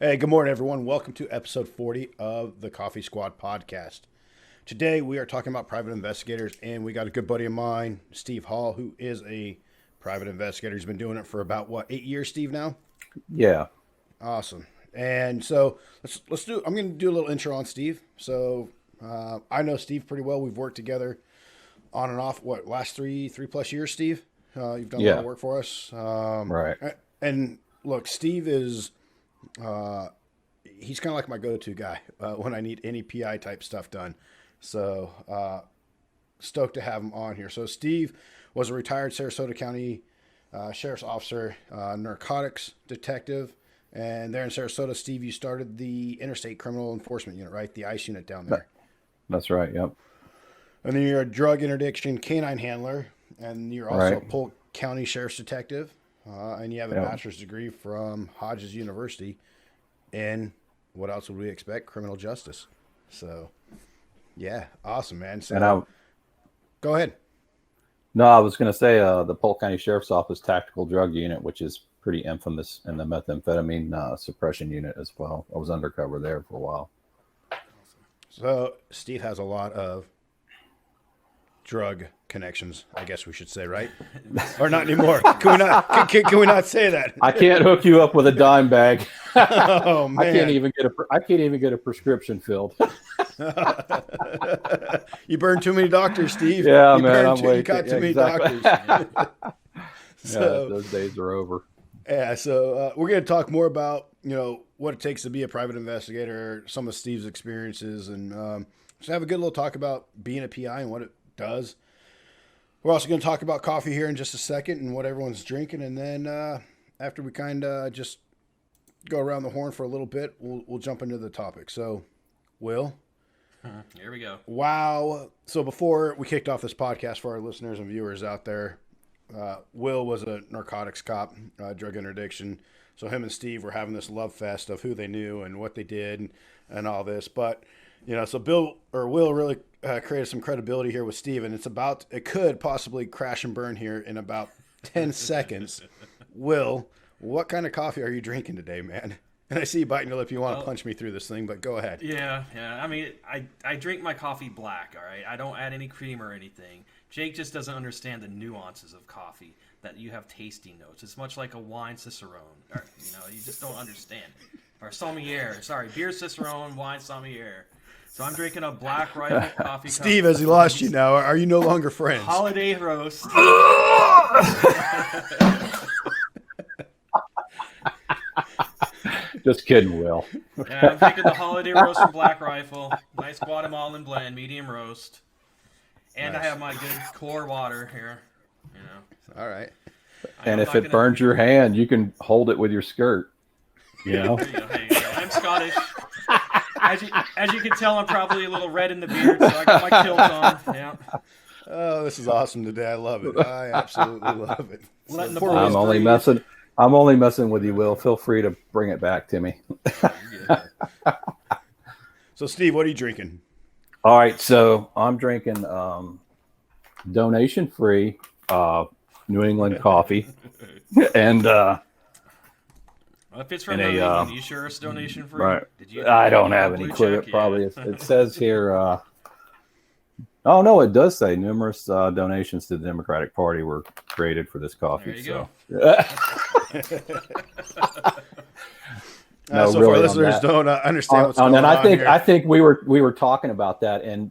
Hey, good morning, everyone. Welcome to episode 40 of the Coffee Squad podcast. Today, we are talking about private investigators, and we got a good buddy of mine, Steve Hall, who is a private investigator. He's been doing it for about, 8 years, Steve, now? Yeah. Awesome. And so I'm going to do a little intro on Steve. So I know Steve pretty well. We've worked together on and off, last three plus years, Steve? You've done a lot of work for us. Right. And look, Steve is... he's kind of like my go-to guy when I need any PI type stuff done. So stoked to have him on here. So Steve was a retired Sarasota County Sheriff's Officer, narcotics detective. And there in Sarasota, Steve, you started the Interstate Criminal Enforcement Unit, right? The ICE unit down there. That's right, yep. And then you're a drug interdiction canine handler. And you're also a Polk County Sheriff's Detective. And you have a bachelor's degree from Hodges University in, what else would we expect? Criminal justice. So, yeah, awesome, man. So, go ahead. No, I was going to say the Polk County Sheriff's Office Tactical Drug Unit, which is pretty infamous in the methamphetamine suppression unit as well. I was undercover there for a while. So, Steve has a lot of drug connections, I guess we should say, right? Or not anymore. Can we not say that? I can't hook you up with a dime bag. Oh man, I can't even get a prescription filled. You burned too many doctors, Steve. Yeah, you got too many doctors. So, those days are over. Yeah, so we're going to talk more about what it takes to be a private investigator, some of Steve's experiences, and just have a good little talk about being a PI and what it does. We're also going to talk about coffee here in just a second and what everyone's drinking. And then after we kind of just go around the horn for a little bit, we'll jump into the topic. So, Will? Here we go. Wow. So before we kicked off this podcast for our listeners and viewers out there, Will was a narcotics cop, drug interdiction. So him and Steve were having this love fest of who they knew and what they did and all this. But, so Will really created some credibility here with Steve, and it could possibly crash and burn here in about 10 seconds. Will, what kind of coffee are you drinking today, man? And I see you biting your lip. You want to punch me through this thing, but go ahead. Yeah. I mean, I drink my coffee black, all right? I don't add any cream or anything. Jake just doesn't understand the nuances of coffee, that you have tasting notes. It's much like a wine cicerone. Or, you just don't understand it. Or sommelier. Sorry, beer cicerone, wine sommelier. So I'm drinking a Black Rifle coffee. Steve, has he lost you now? Are you no longer friends? Holiday roast. Just kidding, Will. Yeah, I'm drinking the Holiday roast from Black Rifle. Nice Guatemalan blend, medium roast. And nice. I have my good core water here. All right. And if it burns your hand, you can hold it with your skirt. There you go. I'm Scottish. As you can tell, I'm probably a little red in the beard, so I got my kilt on. Yeah. Oh, this is awesome today. I love it. I absolutely love it. I'm only messing with you, Will. Feel free to bring it back to me. So, Steve, what are you drinking? All right, so I'm drinking donation-free New England coffee, and if it's from New you sure it's donation free? Right. I don't have any clue. It says here. Oh no, it does say numerous donations to the Democratic Party were created for this coffee. There you go. No, so really, for listeners don't understand what's going on here. I think we were talking about that, and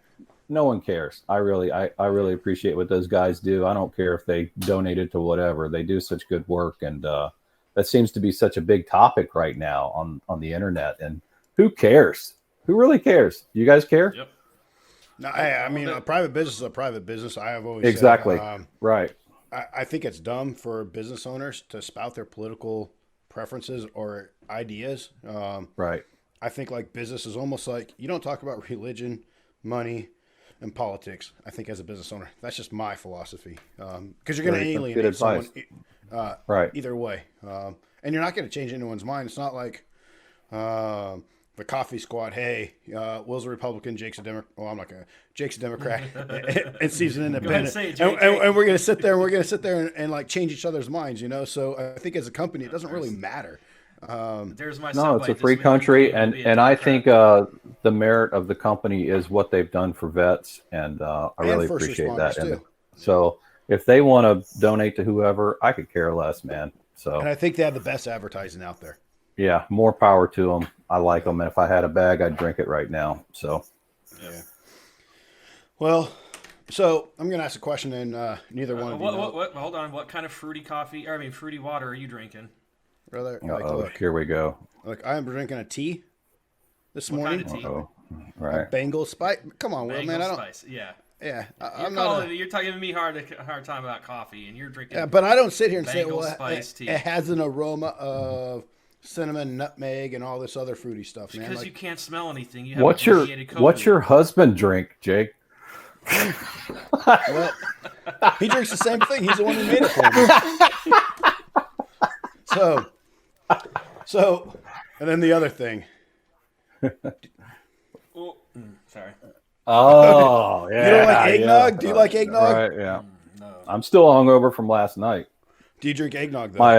no one cares. I really appreciate what those guys do. I don't care if they donated to whatever. They do such good work, and that seems to be such a big topic right now on the internet. And who cares? Who really cares? Do you guys care? Yep. No, I mean, a private business is a private business. I have always said, right. I think it's dumb for business owners to spout their political preferences or ideas. Right. I think like business is almost like you don't talk about religion, money, and politics. I think as a business owner, that's just my philosophy. Because you're going to alienate someone right. either way. And you're not going to change anyone's mind. It's not like the coffee squad. Hey, Will's a Republican, Jake's a Democrat. Well, I'm not going to. Jake's a Democrat, and Steve's an independent. And we're going to sit there and like change each other's minds, So I think as a company, it doesn't really matter. There's my No, it's soundbite a this free week. country, It'll and be a and I Democrat. think the merit of the company is what they've done for vets, and I really first appreciate responders, that. And too. so, if they want to donate to whoever, I could care less, man. So, And I think they have the best advertising out there. yeah, more power to them. I like them, and if I had a bag, I'd drink it right now. So, Yeah. Well, so I'm going to ask a question, and neither one of you know. What? Hold on. What kind of fruity coffee? Or I mean, fruity water are you drinking? Brother, like, look, here we go. look, I am drinking a tea this What morning. kind of tea? Oh, right. Bengal spice. Come on, Will, Mango man. I don't. spice. Yeah. Yeah, You're I'm not. you're giving me hard time about coffee, and you're drinking. Yeah, but I don't sit here and say, Bengal well, spice tea. it has an aroma of cinnamon, nutmeg, and all this other fruity stuff, man. Because Like, you can't smell anything. You have What's your mediated code. What's your husband drink, Jake? well, he drinks the same thing. He's the one who made it for me. So, and then the other thing. Oh, sorry. Oh, yeah. You don't like eggnog? yeah. Do you like eggnog? Right, yeah. No. I'm still hungover from last night. Do you drink eggnog though? My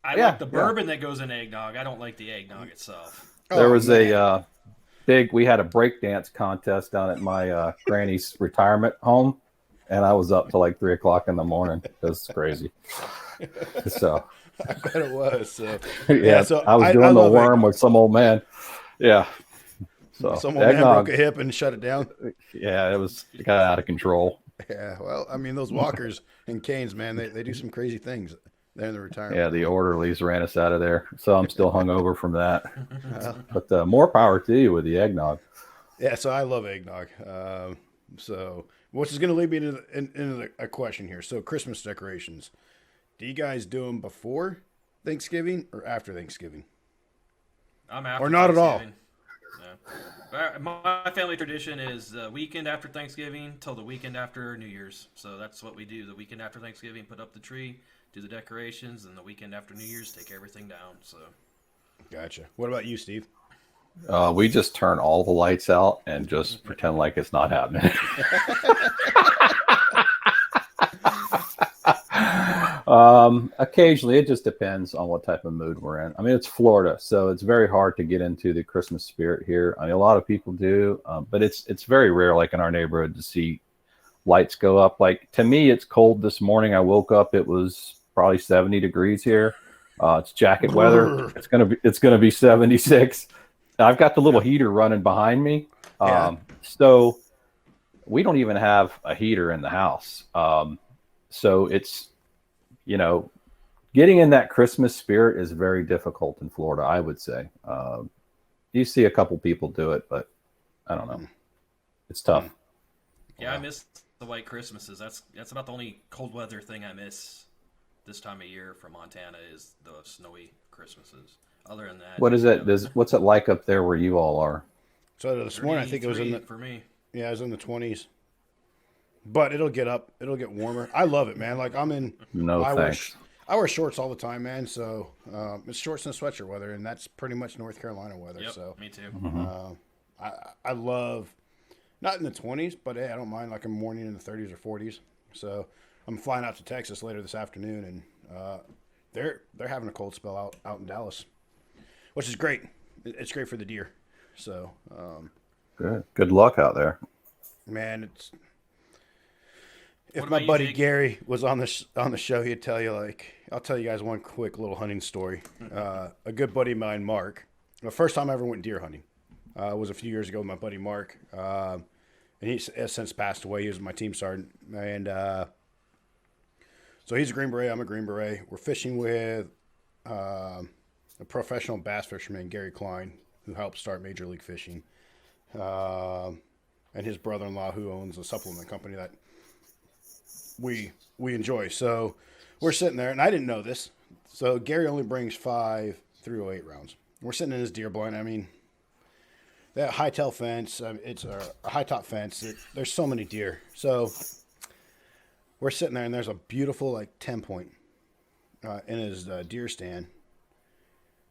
I Yeah, like the bourbon that goes in eggnog. I don't like the eggnog itself. there Oh, was man. a we had a breakdance contest down at my granny's retirement home, and I was up till like 3 o'clock in the morning. It was crazy. So I bet it was. So. yeah, so I was I doing the love worm eggnog. with some old man. Yeah. So Some old man eggnog, broke a hip and shut it down. yeah, it got out of control. Yeah, well, I mean, those walkers and canes, man, they do some crazy things. They're in the retirement. Yeah, the orderlies ran us out of there, so I'm still hungover from that. But more power to you with the eggnog. Yeah, so I love eggnog. So, which is going to lead me into a question here. So, Christmas decorations. Do you guys do them before Thanksgiving or after Thanksgiving? I'm after Or not at all? Thanksgiving. No. My family tradition is the weekend after Thanksgiving till the weekend after New Year's. So that's what we do. The weekend after Thanksgiving, put up the tree, do the decorations, and the weekend after New Year's, take everything down. So Gotcha. What about you, Steve? We just turn all the lights out and just pretend like it's not happening. Occasionally, it just depends on what type of mood we're in. I mean, it's Florida, so it's very hard to get into the Christmas spirit here. I mean, a lot of people do, but it's very rare, like in our neighborhood, to see lights go up. Like, to me, it's cold this morning. I woke up, it was probably 70 degrees here. It's jacket weather. It's gonna be 76. I've got the little heater running behind me. Yeah. So we don't even have a heater in the house. So it's, getting in that Christmas spirit is very difficult in Florida, I would say. You see a couple people do it, but I don't know. It's tough. yeah, I miss the white Christmases. That's about the only cold weather thing I miss this time of year from Montana is the snowy Christmases. Other than that, What is it? What's it like up there where you all are? So this morning, I think it was in the for me. Yeah, it was in the 20s. But it'll get warmer. I love it, man. Like I'm in. No thanks. I wear shorts all the time, man. So it's shorts and sweatshirt weather, and that's pretty much North Carolina weather. Yep, So me too. I love not in the 20s, but hey, I don't mind like a morning in the 30s or 40s. So I'm flying out to Texas later this afternoon, and they're having a cold spell out in Dallas, which is great. It's great for the deer. So Good luck out there. man, if What my about you, buddy Jake? Gary was on the show, he'd tell you, like, I'll tell you guys one quick little hunting story. A good buddy of mine, Mark, the first time I ever went deer hunting was a few years ago with my buddy Mark, and he has since passed away. He was my team sergeant, and so he's a Green Beret. I'm a Green Beret. We're fishing with a professional bass fisherman, Gary Klein, who helped start Major League Fishing, and his brother-in-law, who owns a supplement company that we enjoy. So we're sitting there, and I didn't know this. So Gary only brings 5 .308 rounds. We're sitting in his deer blind. I mean, that high tail fence, it's a high top fence. There's so many deer. So we're sitting there, and there's a beautiful like 10-point in his deer stand.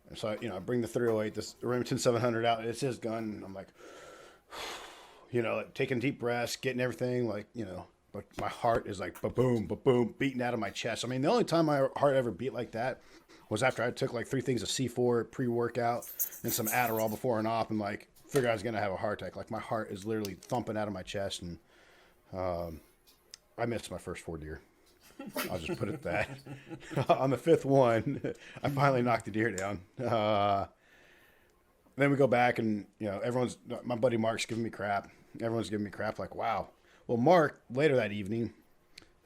And so I bring the 308, this Remington 700 out. It's his gun. And I'm like, like taking deep breaths, getting everything like like my heart is like ba-boom, ba-boom, beating out of my chest. I mean, the only time my heart ever beat like that was after I took like 3 things of C4 pre-workout and some Adderall before an op and like figured I was going to have a heart attack. Like my heart is literally thumping out of my chest, and I missed my first 4 deer. I'll just put it at that. On the 5th one, I finally knocked the deer down. Then we go back and, my buddy Mark's giving me crap. Everyone's giving me crap like, wow. Well, Mark, later that evening,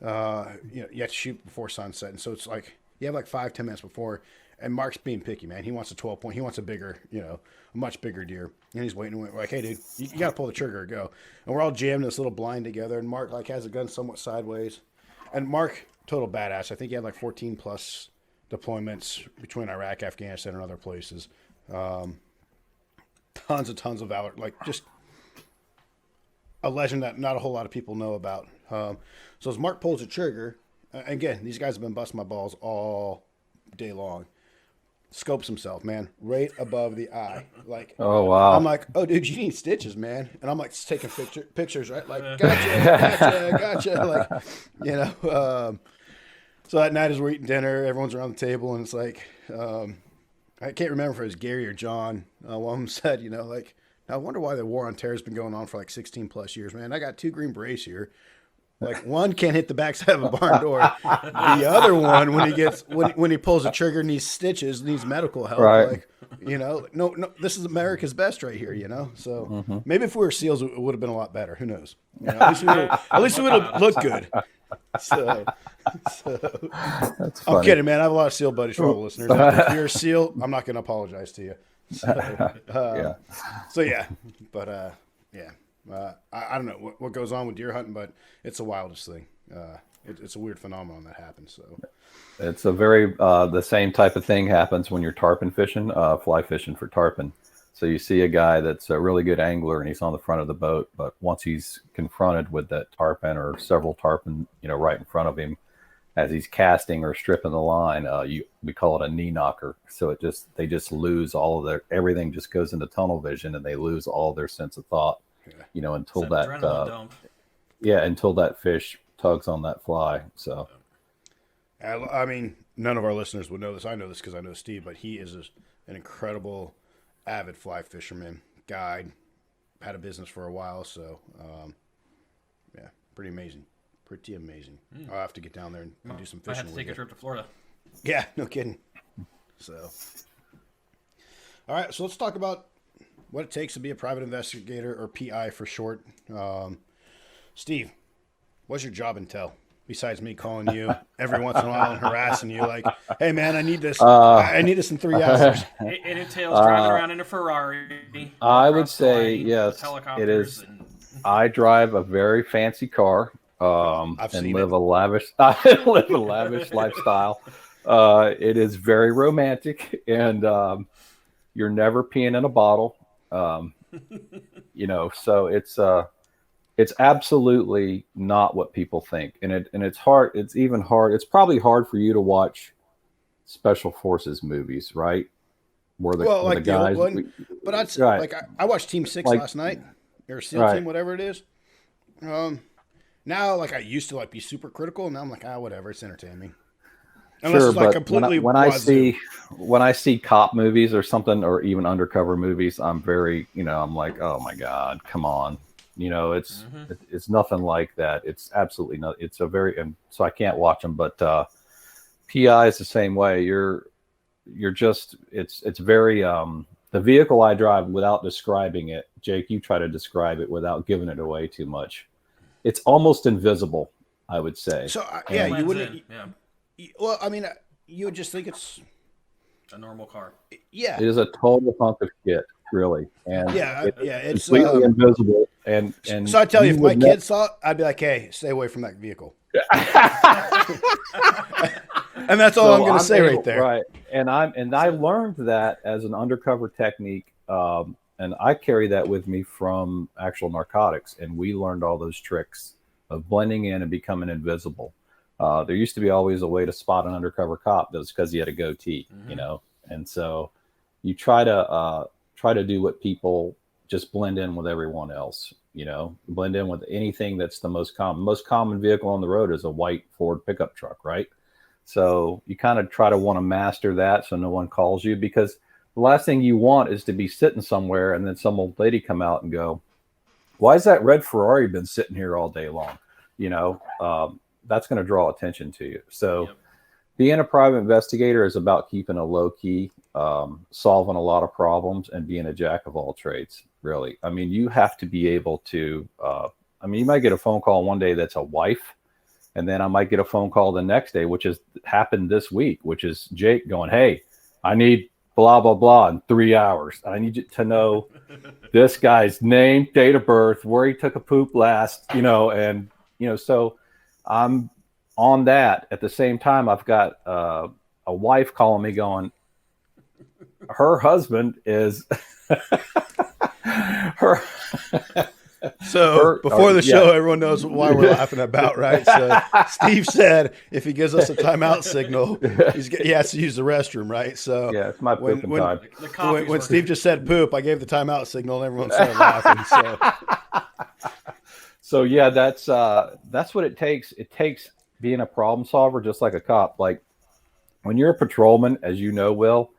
you have to shoot before sunset. And so it's like, you have like 5-10 minutes before, and Mark's being picky, man. He wants a 12 point. He wants a bigger, a much bigger deer. And he's waiting. We're like, hey, dude, you got to pull the trigger or go. And we're all jammed in this little blind together. And Mark like has a gun somewhat sideways. And Mark, total badass. I think he had like 14 plus deployments between Iraq, Afghanistan, and other places. Tons of valor, like just a legend that not a whole lot of people know about. So as Mark pulls the trigger, again, these guys have been busting my balls all day long. Scopes himself, man, right above the eye. Like, oh wow! I'm like, oh dude, you need stitches, man. And I'm like taking pictures, right? Like, gotcha. Like, so that night as we're eating dinner, everyone's around the table, and it's like, I can't remember if it was Gary or John. One of them said, like, I wonder why the war on terror has been going on for like 16 plus years, man. I got 2 Green Berets here. Like, one can't hit the backside of a barn door. The other one, when he pulls the trigger, needs stitches, needs medical help. Right. Like, no, this is America's best right here, So maybe if we were SEALs, it would have been a lot better. Who knows? At least we would have looked good. So That's I'm funny. kidding, man. I have a lot of SEAL buddies for all the listeners. If you're a SEAL, I'm not going to apologize to you. So, I don't know what goes on with deer hunting, but it's the wildest thing. It's a weird phenomenon that happens. So it's a very the same type of thing happens when you're tarpon fishing, fly fishing for tarpon. So you see a guy that's a really good angler and he's on the front of the boat, but once he's confronted with that tarpon or several tarpon, right in front of him, as he's casting or stripping the line, we call it a knee knocker. So they just lose all of everything just goes into tunnel vision, and they lose all their sense of thought, until until that fish tugs on that fly. So, I mean, none of our listeners would know this. I know this because I know Steve, but he is an incredible avid fly fisherman, guide, had a business for a while. So, pretty amazing. Pretty amazing. I'll have to get down there and do some fishing. I have to take a trip to Florida. Yeah, no kidding. So, all right. So let's talk about what it takes to be a private investigator, or PI for short. Steve, what's your job entail? Besides me calling you every once in a while and harassing you, like, "Hey man, I need this. I need this in 3 hours." It entails driving around in a Ferrari. I would say yes. It is. I drive a very fancy car. And live a lavish lifestyle. It is very romantic, and you're never peeing in a bottle. So it's absolutely not what people think, and it's hard. It's even hard. It's probably hard for you to watch special forces movies, right? Where the guys. But I watched Team 6 last night, or SEAL Team, whatever it is. Now, like, I used to be super critical, and now I'm like, whatever, it's entertaining. Unless sure, it's like but completely when I see cop movies or something, or even undercover movies, I'm very, I'm like, oh my God, come on, it's nothing like that. It's absolutely not. It's and so I can't watch them. But PI is the same way. You're just it's very the vehicle I drive, without describing it, Jake, you try to describe it without giving it away too much. It's almost invisible, I would say. So you wouldn't. Well, I mean, you would just think it's a normal car. Yeah, it is a total hunk of shit, really. And it's completely invisible. And so I tell you, if my kids saw it, I'd be like, "Hey, stay away from that vehicle." And that's all I'm going to say right there. Right, and I learned that as an undercover technique. And I carry that with me from actual narcotics. And we learned all those tricks of blending in and becoming invisible. There used to be always a way to spot an undercover cop. That was because he had a goatee, And so you try to do what people, just blend in with everyone else. blend in with anything that's the most common. Most common vehicle on the road is a white Ford pickup truck, right? So you kind of try to want to master that so no one calls you, because the last thing you want is to be sitting somewhere and then some old lady come out and go, why has that red Ferrari been sitting here all day long? That's going to draw attention to you. So being a private investigator is about keeping a low key, solving a lot of problems, and being a jack of all trades, really. I mean, you have to be able to, you might get a phone call one day that's a wife, and then I might get a phone call the next day, which has happened this week, which is Jake going, hey, I need blah, blah, blah in 3 hours. I need you to know this guy's name, date of birth, where he took a poop last, so I'm on that. At the same time, I've got a wife calling me going, her husband is her. So before the show, everyone knows why we're laughing about, right? So Steve said if he gives us a timeout signal, he has to use the restroom, right? So yeah, it's my pooping time. When Steve just said poop, I gave the timeout signal, and everyone started laughing. So yeah, that's what it takes. It takes being a problem solver, just like a cop. Like when you're a patrolman, as you know, Will,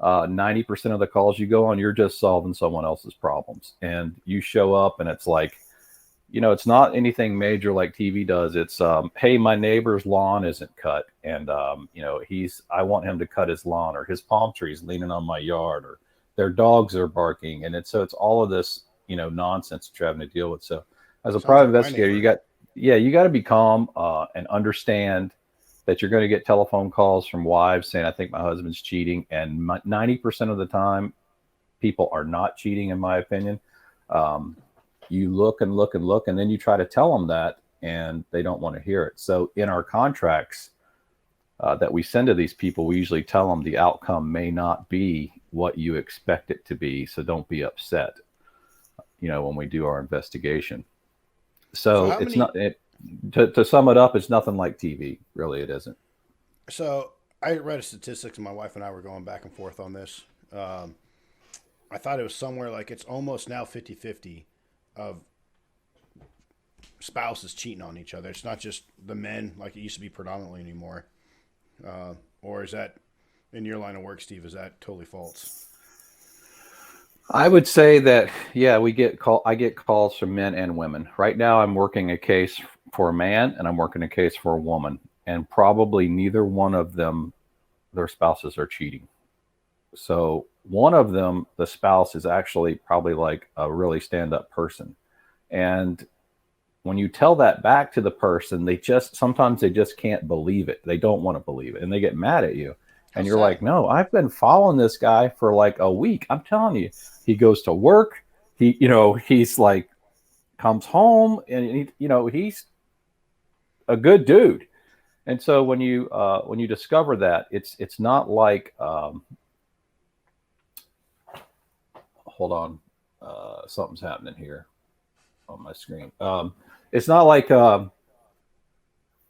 90% of the calls you go on, you're just solving someone else's problems, and you show up and it's like, it's not anything major like TV does. It's, hey, my neighbor's lawn isn't cut. And, I want him to cut his lawn, or his palm tree's leaning on my yard, or their dogs are barking. And it's all of this, nonsense that you're having to deal with. So as a private investigator, you got to be calm, and understand that you're going to get telephone calls from wives saying, I think my husband's cheating. And 90% of the time, people are not cheating, in my opinion. You look and look and look, and then you try to tell them that, and they don't want to hear it. So in our contracts that we send to these people, we usually tell them the outcome may not be what you expect it to be. So don't be upset, when we do our investigation. So it's not it. To sum it up, it's nothing like TV. Really, it isn't. So I read a statistics, and my wife and I were going back and forth on this. I thought it was somewhere like it's almost now 50-50 of spouses cheating on each other. It's not just the men like it used to be predominantly anymore. Or is that, in your line of work, Steve, is that totally false? I would say that, yeah, I get calls from men and women. Right now, I'm working a case for a man, and I'm working a case for a woman, and probably neither one of them, their spouses are cheating. So one of them, the spouse, is actually probably like a really stand-up person. And when you tell that back to the person, sometimes they just can't believe it. They don't want to believe it, and they get mad at you. And you're like, no, I've been following this guy for like a week. I'm telling you, he goes to work. He's like, comes home, and he's a good dude. And so when you discover that, it's not like, hold on, something's happening here on my screen. It's not like,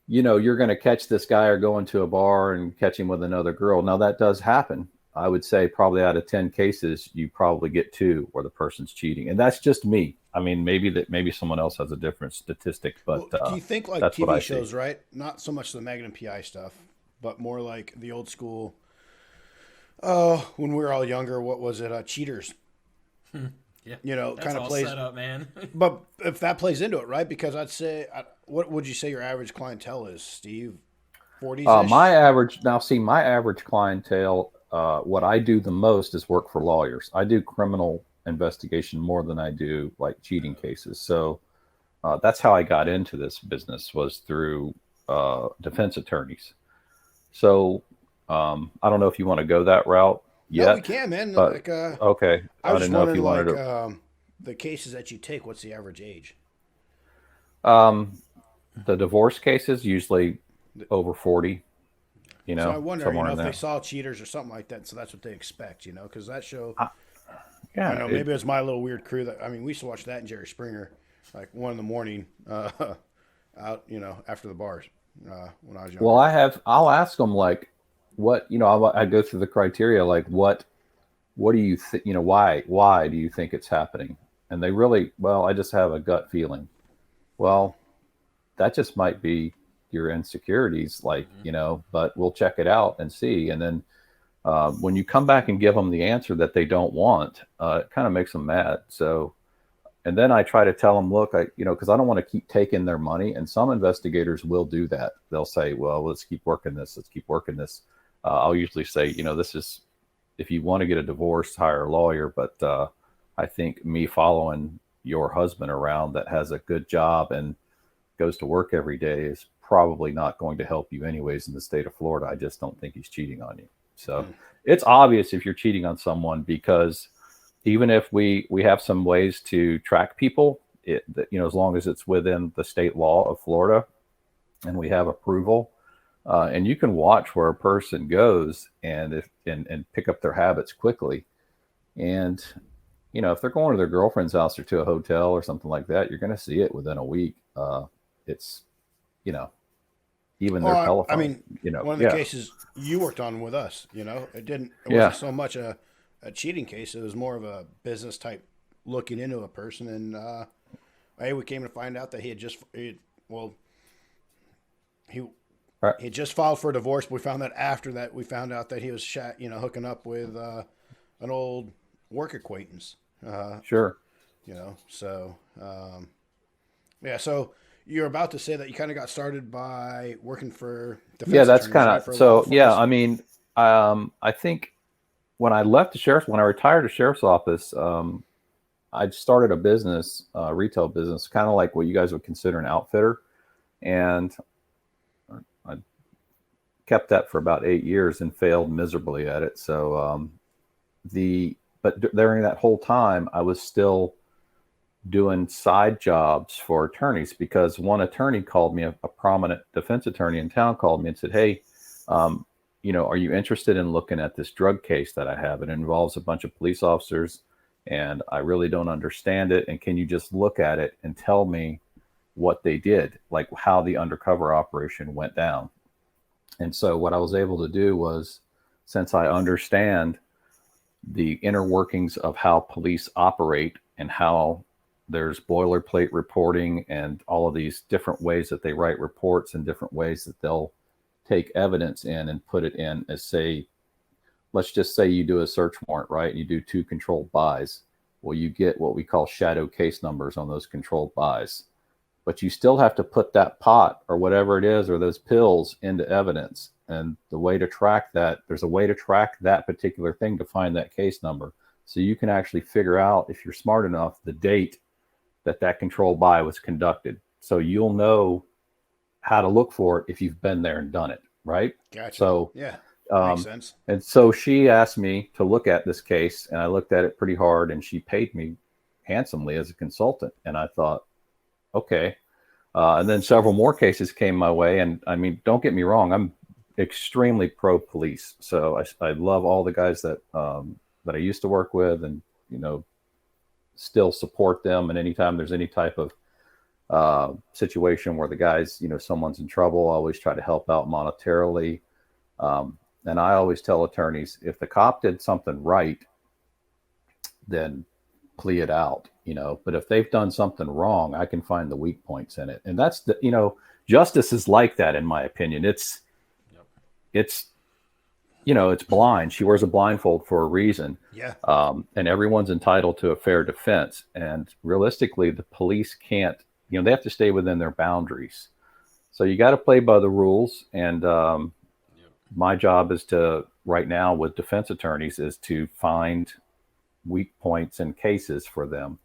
you're going to catch this guy or go into a bar and catch him with another girl. Now that does happen. I would say probably out of 10 cases, you probably get 2 where the person's cheating. And that's just me. I mean, maybe someone else has a different statistic, but do you think like TV shows, right? Not so much the Megan and PI stuff, but more like the old school, when we were all younger, what was it? Cheaters. Yeah. That's kind of plays set up, man. But if that plays into it, right? Because I'd say, what would you say your average clientele is, Steve? 40s? My average clientele, what I do the most is work for lawyers. I do criminal investigation more than I do like cheating cases. So that's how I got into this business, was through defense attorneys. So I don't know if you want to go that route. No, we can, man. But, okay. I didn't know if you wanted to. The cases that you take, what's the average age? The divorce cases usually over 40. So I wonder, if they saw cheaters or something like that, so that's what they expect, because that show. Yeah, I know. Maybe it's my little weird crew we used to watch that in Jerry Springer, like 1 a.m, out, after the bars, when I was young. Well, I'll ask them like, what, I go through the criteria, like what do you think, why do you think it's happening? And they really, well, I just have a gut feeling. Well, that just might be your insecurities, like, but we'll check it out and see. And then when you come back and give them the answer that they don't want, it kind of makes them mad. So, and then I try to tell them, look, because I don't want to keep taking their money. And some investigators will do that. They'll say, well, let's keep working this. Let's keep working this. I'll usually say, this is, if you want to get a divorce, hire a lawyer. But I think me following your husband around that has a good job and goes to work every day is probably not going to help you anyways in the state of Florida. I just don't think he's cheating on you. So it's obvious if you're cheating on someone, because even if we have some ways to track people, as long as it's within the state law of Florida and we have approval, and you can watch where a person goes and pick up their habits quickly. And, if they're going to their girlfriend's house or to a hotel or something like that, you're going to see it within a week. It's, even their telephone. I mean, one of the cases you worked on with us, it wasn't so much a cheating case. It was more of a business type looking into a person. And we came to find out that he just filed for a divorce. But we found that after that, we found out that he was hooking up with an old work acquaintance. Sure. So so you're about to say that you kind of got started by working for defense that's kind attorneys, of, so I mean, I think when I retired the sheriff's office, I started a business, retail business, kind of like what you guys would consider an outfitter. And I kept that for about 8 years and failed miserably at it. So, but during that whole time, I was still doing side jobs for attorneys, because one attorney called me, a prominent defense attorney in town called me and said, hey, are you interested in looking at this drug case that I have? It involves a bunch of police officers and I really don't understand it. And can you just look at it and tell me what they did, like how the undercover operation went down? And so what I was able to do was, since I understand the inner workings of how police operate and how there's boilerplate reporting and all of these different ways that they write reports and different ways that they'll take evidence in and put it in, as say, let's just say you do a search warrant, right? And you do 2 controlled buys. Well, you get what we call shadow case numbers on those controlled buys, but you still have to put that pot or whatever it is, or those pills, into evidence. And the way to track that, there's a way to track that particular thing to find that case number. So you can actually figure out, if you're smart enough, the date that controlled buy was conducted. So you'll know how to look for it if you've been there and done it, right? Gotcha. So makes sense. And so she asked me to look at this case, and I looked at it pretty hard, and she paid me handsomely as a consultant. And I thought, okay. And then several more cases came my way. And I mean, don't get me wrong, I'm extremely pro police. So I love all the guys that I used to work with, and, still support them. And anytime there's any type of situation where the guys, someone's in trouble, I always try to help out monetarily. And I always tell attorneys, if the cop did something right, then plea it out, but if they've done something wrong, I can find the weak points in it. And that's justice is like that, in my opinion. It's blind. She wears a blindfold for a reason. Yeah. And everyone's entitled to a fair defense. And realistically, the police can't, they have to stay within their boundaries. So you got to play by the rules. And my job is right now with defense attorneys, is to find weak points in cases for them.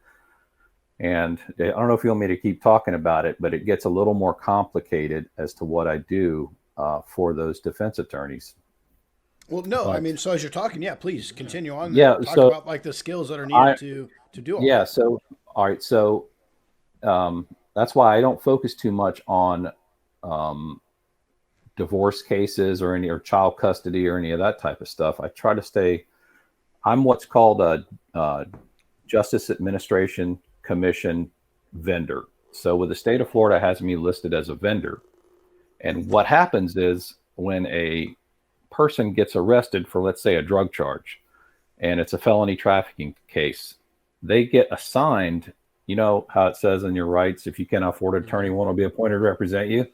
And I don't know if you want me to keep talking about it, but it gets a little more complicated as to what I do for those defense attorneys. Well, no, I mean, so as you're talking, please continue on. Yeah. Talk about like the skills that are needed to do all that. So, all right. So that's why I don't focus too much on divorce cases or child custody or any of that type of stuff. I try to stay, I'm what's called a Justice Administration Commission vendor. So with the state of Florida, it has me listed as a vendor. And what happens is, when a person gets arrested for, let's say, a drug charge, and it's a felony trafficking case, they get assigned. You know how it says in your rights, if you cannot afford an attorney, one will be appointed to represent you.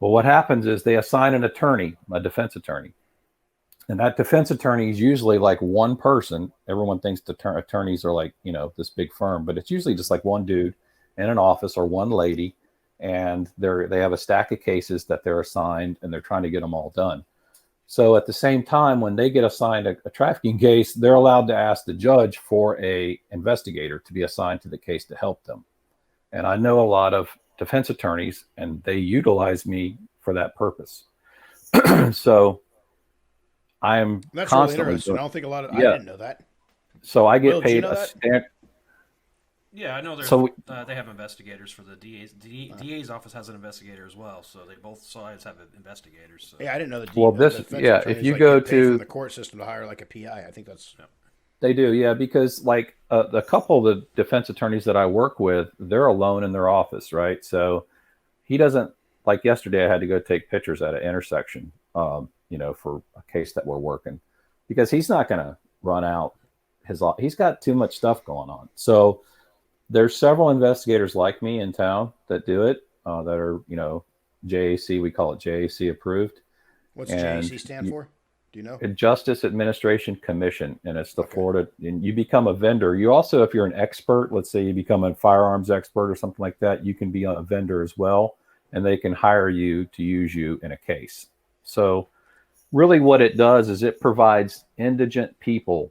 Well, what happens is they assign an attorney, a defense attorney. And that defense attorney is usually like one person. Everyone thinks attorneys are like, this big firm, but it's usually just like one dude in an office or one lady. And they have a stack of cases that they're assigned, and they're trying to get them all done. So at the same time, when they get assigned a trafficking case, they're allowed to ask the judge for a investigator to be assigned to the case to help them. And I know a lot of defense attorneys, and they utilize me for that purpose. So I'm That's constantly really interesting. I don't think I didn't know that. So I get Will, paid Yeah, I know. They have investigators for the DA's. DA's office has an investigator as well, so both sides have investigators. So. Yeah, I didn't know that. If you go to the court system to hire like a PI, I think that's. Yeah. They do, yeah, because like a couple of the defense attorneys that I work with, they're alone in their office, right? So he doesn't, like yesterday, I had to go take pictures at an intersection, for a case that we're working, because he's not going to run out he's got too much stuff going on. So there's several investigators like me in town that do it, that are, JAC, we call it JAC approved. What's JAC stand for? Do you know? Justice Administration Commission, and it's the Florida, and you become a vendor. You also, if you're an expert, let's say you become a firearms expert or something like that, you can be a vendor as well, and they can hire you to use you in a case. So really what it does is it provides indigent people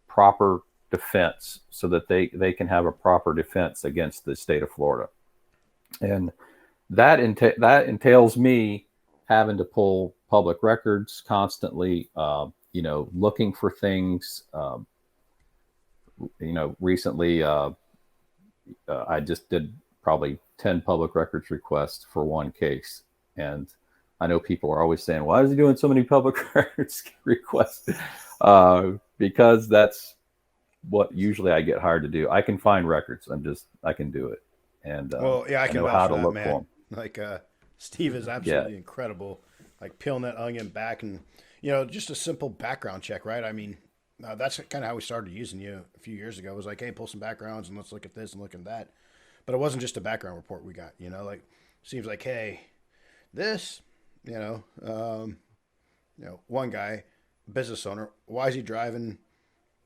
proper defense so that they can have a proper defense against the state of Florida. And that entails me having to pull public records constantly, looking for things. Recently I just did probably 10 public records requests for one case. And I know people are always saying, why is he doing so many public records requests? Because that's what usually I get hired to do. I can find records. I can do it. And I can know how to look for them. Like Steve is absolutely incredible. Like peeling that onion back, and just a simple background check, right? I mean, that's kind of how we started using you a few years ago. It was like, hey, pull some backgrounds and let's look at this and look at that. But it wasn't just a background report we got. Like seems like, hey, this, one guy, business owner, why is he driving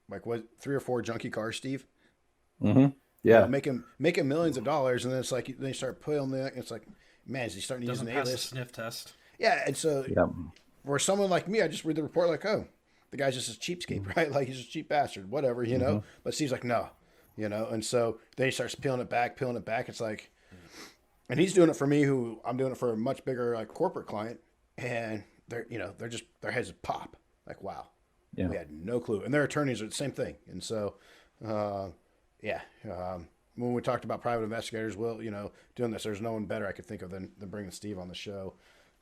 like 3 or 4 junky cars, Steve? Mm-hmm. Yeah, making millions of dollars, and then it's like then you start pulling it's like, man, is he starting to use an A-list sniff test? Yeah, and so for someone like me, I just read the report like, oh, the guy's just a cheapskate, right? Like he's a cheap bastard, whatever, But Steve's like, no, and so then he starts peeling it back. It's like, and he's doing it for me, who I'm doing it for a much bigger like corporate client, and they're their heads pop like, wow, we had no clue, and their attorneys are the same thing, and so. When we talked about private investigators, doing this, there's no one better I could think of than bringing Steve on the show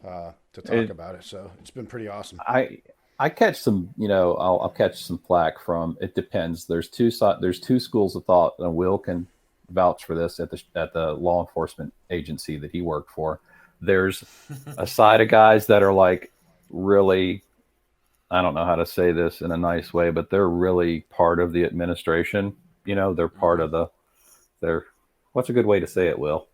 to talk about it. So it's been pretty awesome. I catch some, I'll catch some flack from. It depends. There's two schools of thought, and Will can vouch for this at the law enforcement agency that he worked for. There's a side of guys that are like really, I don't know how to say this in a nice way, but they're really part of the administration. They're part of what's a good way to say it, Will?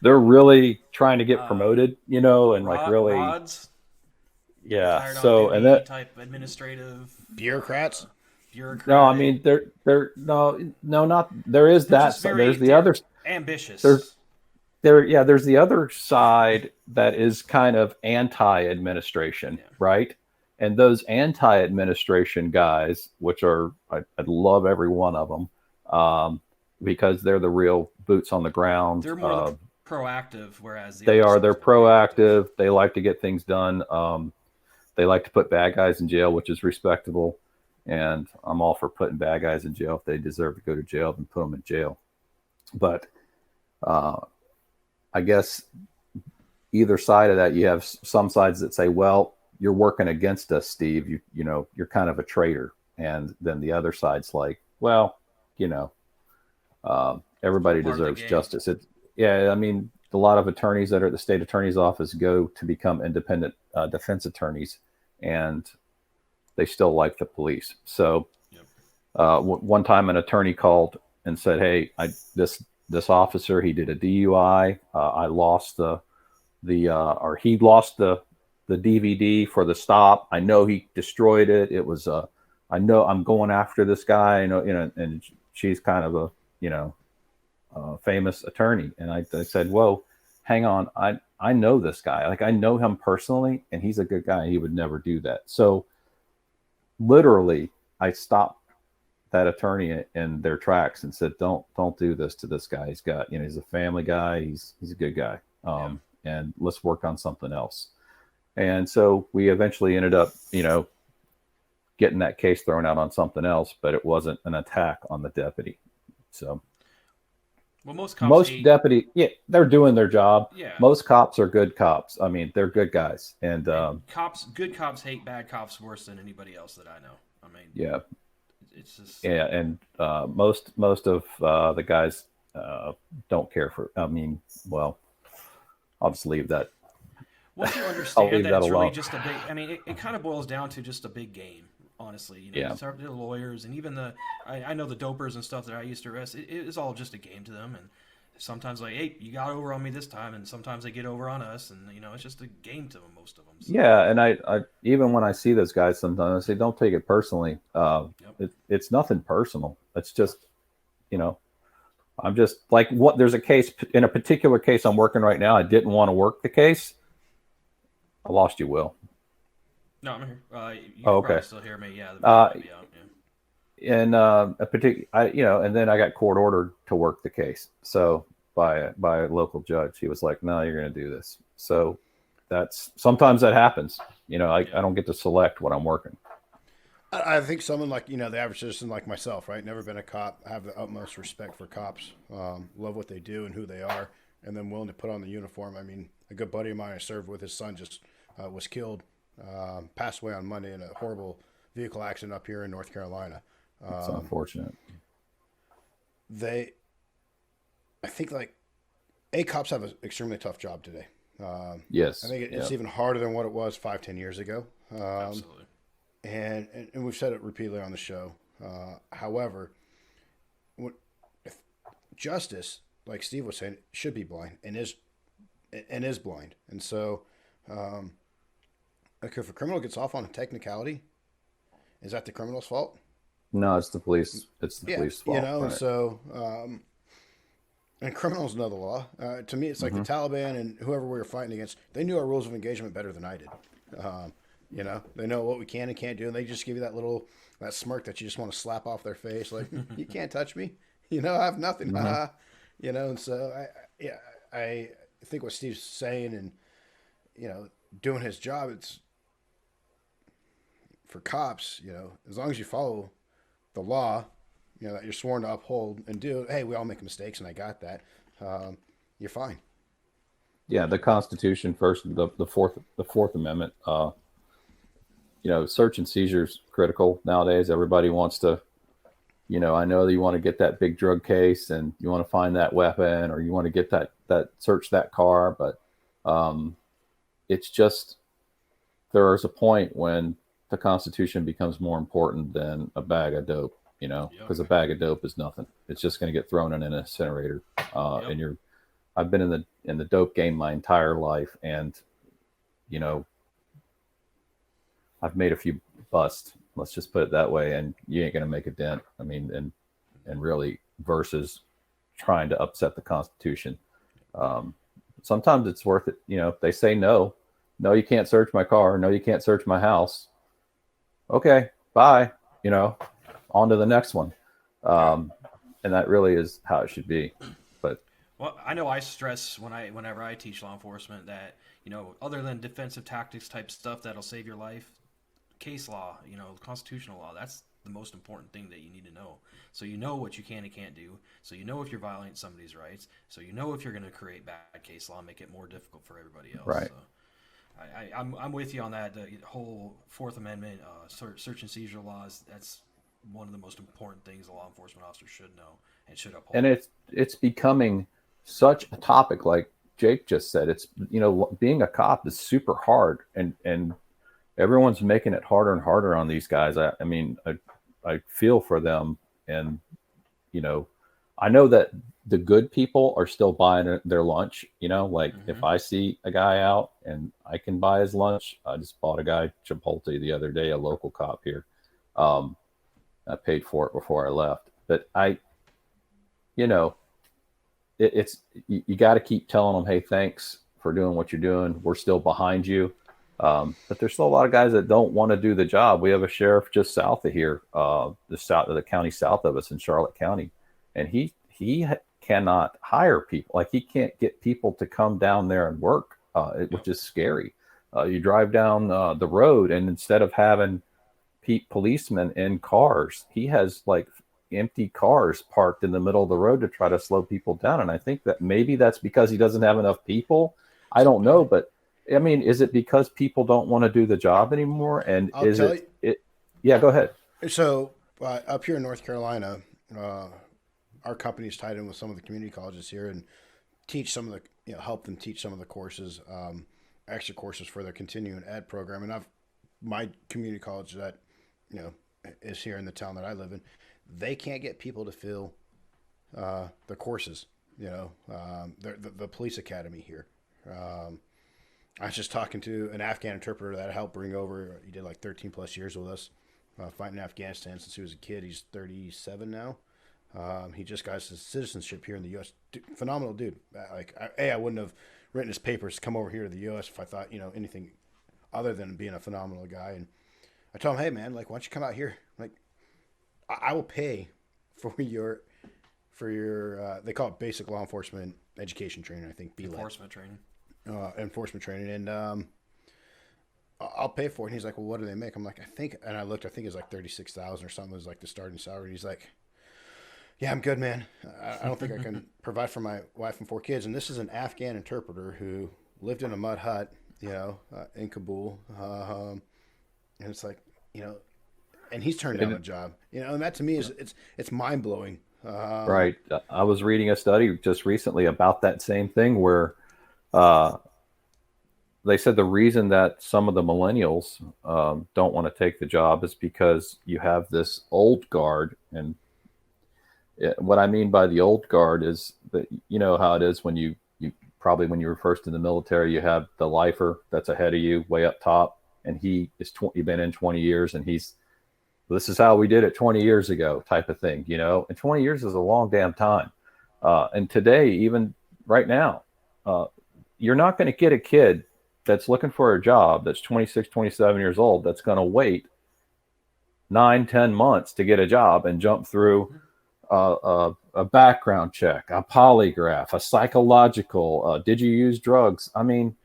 They're really trying to get promoted, and like really. Rods? Yeah. So, and that type administrative bureauthers. No, I mean, not. There is that. There's the other ambitious. There's the other side that is kind of anti-administration, right? And those anti-administration guys, which I love every one of them, because they're the real boots on the ground. They're more proactive, whereas they're proactive. They like to get things done. They like to put bad guys in jail, which is respectable. And I'm all for putting bad guys in jail. If they deserve to go to jail, then put them in jail. But I guess either side of that, you have some sides that say, well, you're working against us, Steve. You're kind of a traitor. And then the other side's like, well, everybody deserves justice. I mean, a lot of attorneys that are at the state attorney's office go to become independent defense attorneys. and they still like the police. So Yep. one time an attorney called and said, "Hey, this officer, he did a DUI. I lost or he lost the DVD for the stop. I know he destroyed it. It was I know I'm going after this guy. And she's kind of a famous attorney. And I said, whoa, hang on. I know this guy. Like, I know him personally, and he's a good guy. He would never do that. So literally, I stopped that attorney in their tracks and said, don't do this to this guy. He's got, he's a family guy. He's a good guy. And let's work on something else. And so we eventually ended up, getting that case thrown out on something else, but it wasn't an attack on the deputy. So well, most deputy, they're doing their job. Yeah. Most cops are good cops. I mean, they're good guys. And good cops hate bad cops worse than anybody else that I know. I mean, yeah, it's just and most of the guys don't care for. I mean, well, I'll just leave that. Once you understand that it's alone. really just a big, I mean, it kind of boils down to just a big game, honestly. The lawyers and even I know the dopers and stuff that I used to arrest, it is all just a game to them. And sometimes like, hey, you got over on me this time, and sometimes they get over on us, and it's just a game to them, most of them. So. Yeah, and I even when I see those guys sometimes, I say, don't take it personally. It's nothing personal. It's just, I'm just like, there's a case, in a particular case I'm working right now. I didn't want to work the case. I lost you, Will. No, I'm here. You can okay. Probably still hear me. Yeah. And a particular, and then I got court ordered to work the case. So by a local judge, he was like, "No, you're going to do this." So sometimes that happens. I don't get to select what I'm working. I think someone like, the average citizen like myself, right? Never been a cop, have the utmost respect for cops, love what they do and who they are, and then willing to put on the uniform. I mean, a good buddy of mine I served with, his son just was killed, passed away on Monday in a horrible vehicle accident up here in North Carolina. It's unfortunate. I think cops have an extremely tough job today. Yes. I think it's even harder than what it was 5-10 years ago. Absolutely. And we've said it repeatedly on the show. However, if justice, like Steve was saying, should be blind and is blind. And so, if a criminal gets off on a technicality, is that the criminal's fault? No, it's the police. It's the police fault. Right. So, and criminals know the law. To me, it's like the Taliban and whoever we were fighting against. They knew our rules of engagement better than I did. They know what we can and can't do, and they just give you that smirk that you just want to slap off their face, like you can't touch me. I have nothing. And so I think what Steve's saying and doing his job, it's for cops. As long as you follow the law, that you're sworn to uphold and do. Hey, we all make mistakes, and I got that. You're fine. Yeah, the Constitution first, the Fourth Amendment. Search and seizure is critical nowadays. Everybody wants to, I know that you want to get that big drug case and you want to find that weapon or you want to get that search that car, but it's just there is a point when the Constitution becomes more important than a bag of dope. Because a bag of dope is nothing. It's just going to get thrown in an incinerator. And I've been in the dope game my entire life, and I've made a few busts. Let's just put it that way. And you ain't going to make a dent. I mean, and really versus trying to upset the Constitution. Sometimes it's worth it. If they say no, you can't search my car. No, you can't search my house. Okay, bye. On to the next one. And that really is how it should be. But well, I know I stress whenever I teach law enforcement that, other than defensive tactics type stuff that'll save your life, case law, constitutional law, that's the most important thing that you need to know. So you know what you can and can't do. So if you're violating somebody's rights. So if you're going to create bad case law and make it more difficult for everybody else. Right. So I'm with you on that. The whole Fourth Amendment, search and seizure laws, that's one of the most important things a law enforcement officer should know and should uphold. And it's becoming such a topic, like Jake just said. It's being a cop is super hard, and everyone's making it harder and harder on these guys. I mean, I feel for them, and you know, I know that the good people are still buying their lunch. You know, like if I see a guy out and I can buy his lunch, I just bought a guy Chipotle the other day, a local cop here. Um, I paid for it before I left, but you know, it's you got to keep telling them, hey, thanks for doing what you're doing. We're still behind you. But there's still a lot of guys that don't want to do the job. We have a sheriff just south of here, the south of the county south of us in Charlotte County, and he cannot hire people. Like he can't get people to come down there and work, which is scary. You drive down the road, and instead of having policemen in cars, he has like empty cars parked in the middle of the road to try to slow people down. And I think that maybe that's because he doesn't have enough people. I don't know, but I mean, is it because people don't want to do the job anymore? And I'll tell you. Yeah, go ahead. So up here in North Carolina, our company's tied in with some of the community colleges here and teach some of the, help them teach some of the courses, extra courses for their continuing ed program. And my community college that, is here in the town that I live in, they can't get people to fill the courses, the police academy here. I was just talking to an Afghan interpreter that I helped bring over. He did like 13 plus years with us, fighting in Afghanistan since he was a kid. He's 37 now. He just got his citizenship here in the U.S. Phenomenal dude. I wouldn't have written his papers to come over here to the U.S. if I thought, anything other than being a phenomenal guy. And I told him, hey, man, like, why don't you come out here? Like, I will pay for your they call it basic law enforcement education training, I think. Enforcement training. Enforcement training. And I'll pay for it. And he's like, well, what do they make? I'm like, I think it's like 36,000 or something was like the starting salary. He's like, yeah, I'm good, man. I don't think I can provide for my wife and 4 kids. And this is an Afghan interpreter who lived in a mud hut, in Kabul. And it's like, and he's turned down a job, and that to me is, it's mind blowing. Right. I was reading a study just recently about that same thing where they said the reason that some of the millennials don't want to take the job is because you have this old guard. And what I mean by the old guard is that, how it is when you probably when you were first in the military, you have the lifer that's ahead of you way up top. And he's been in 20 years and this is how we did it 20 years ago type of thing, and 20 years is a long damn time. And today, even right now, you're not going to get a kid that's looking for a job that's 26, 27 years old that's going to wait 9-10 months to get a job and jump through a background check, a polygraph, a psychological, did you use drugs? I mean,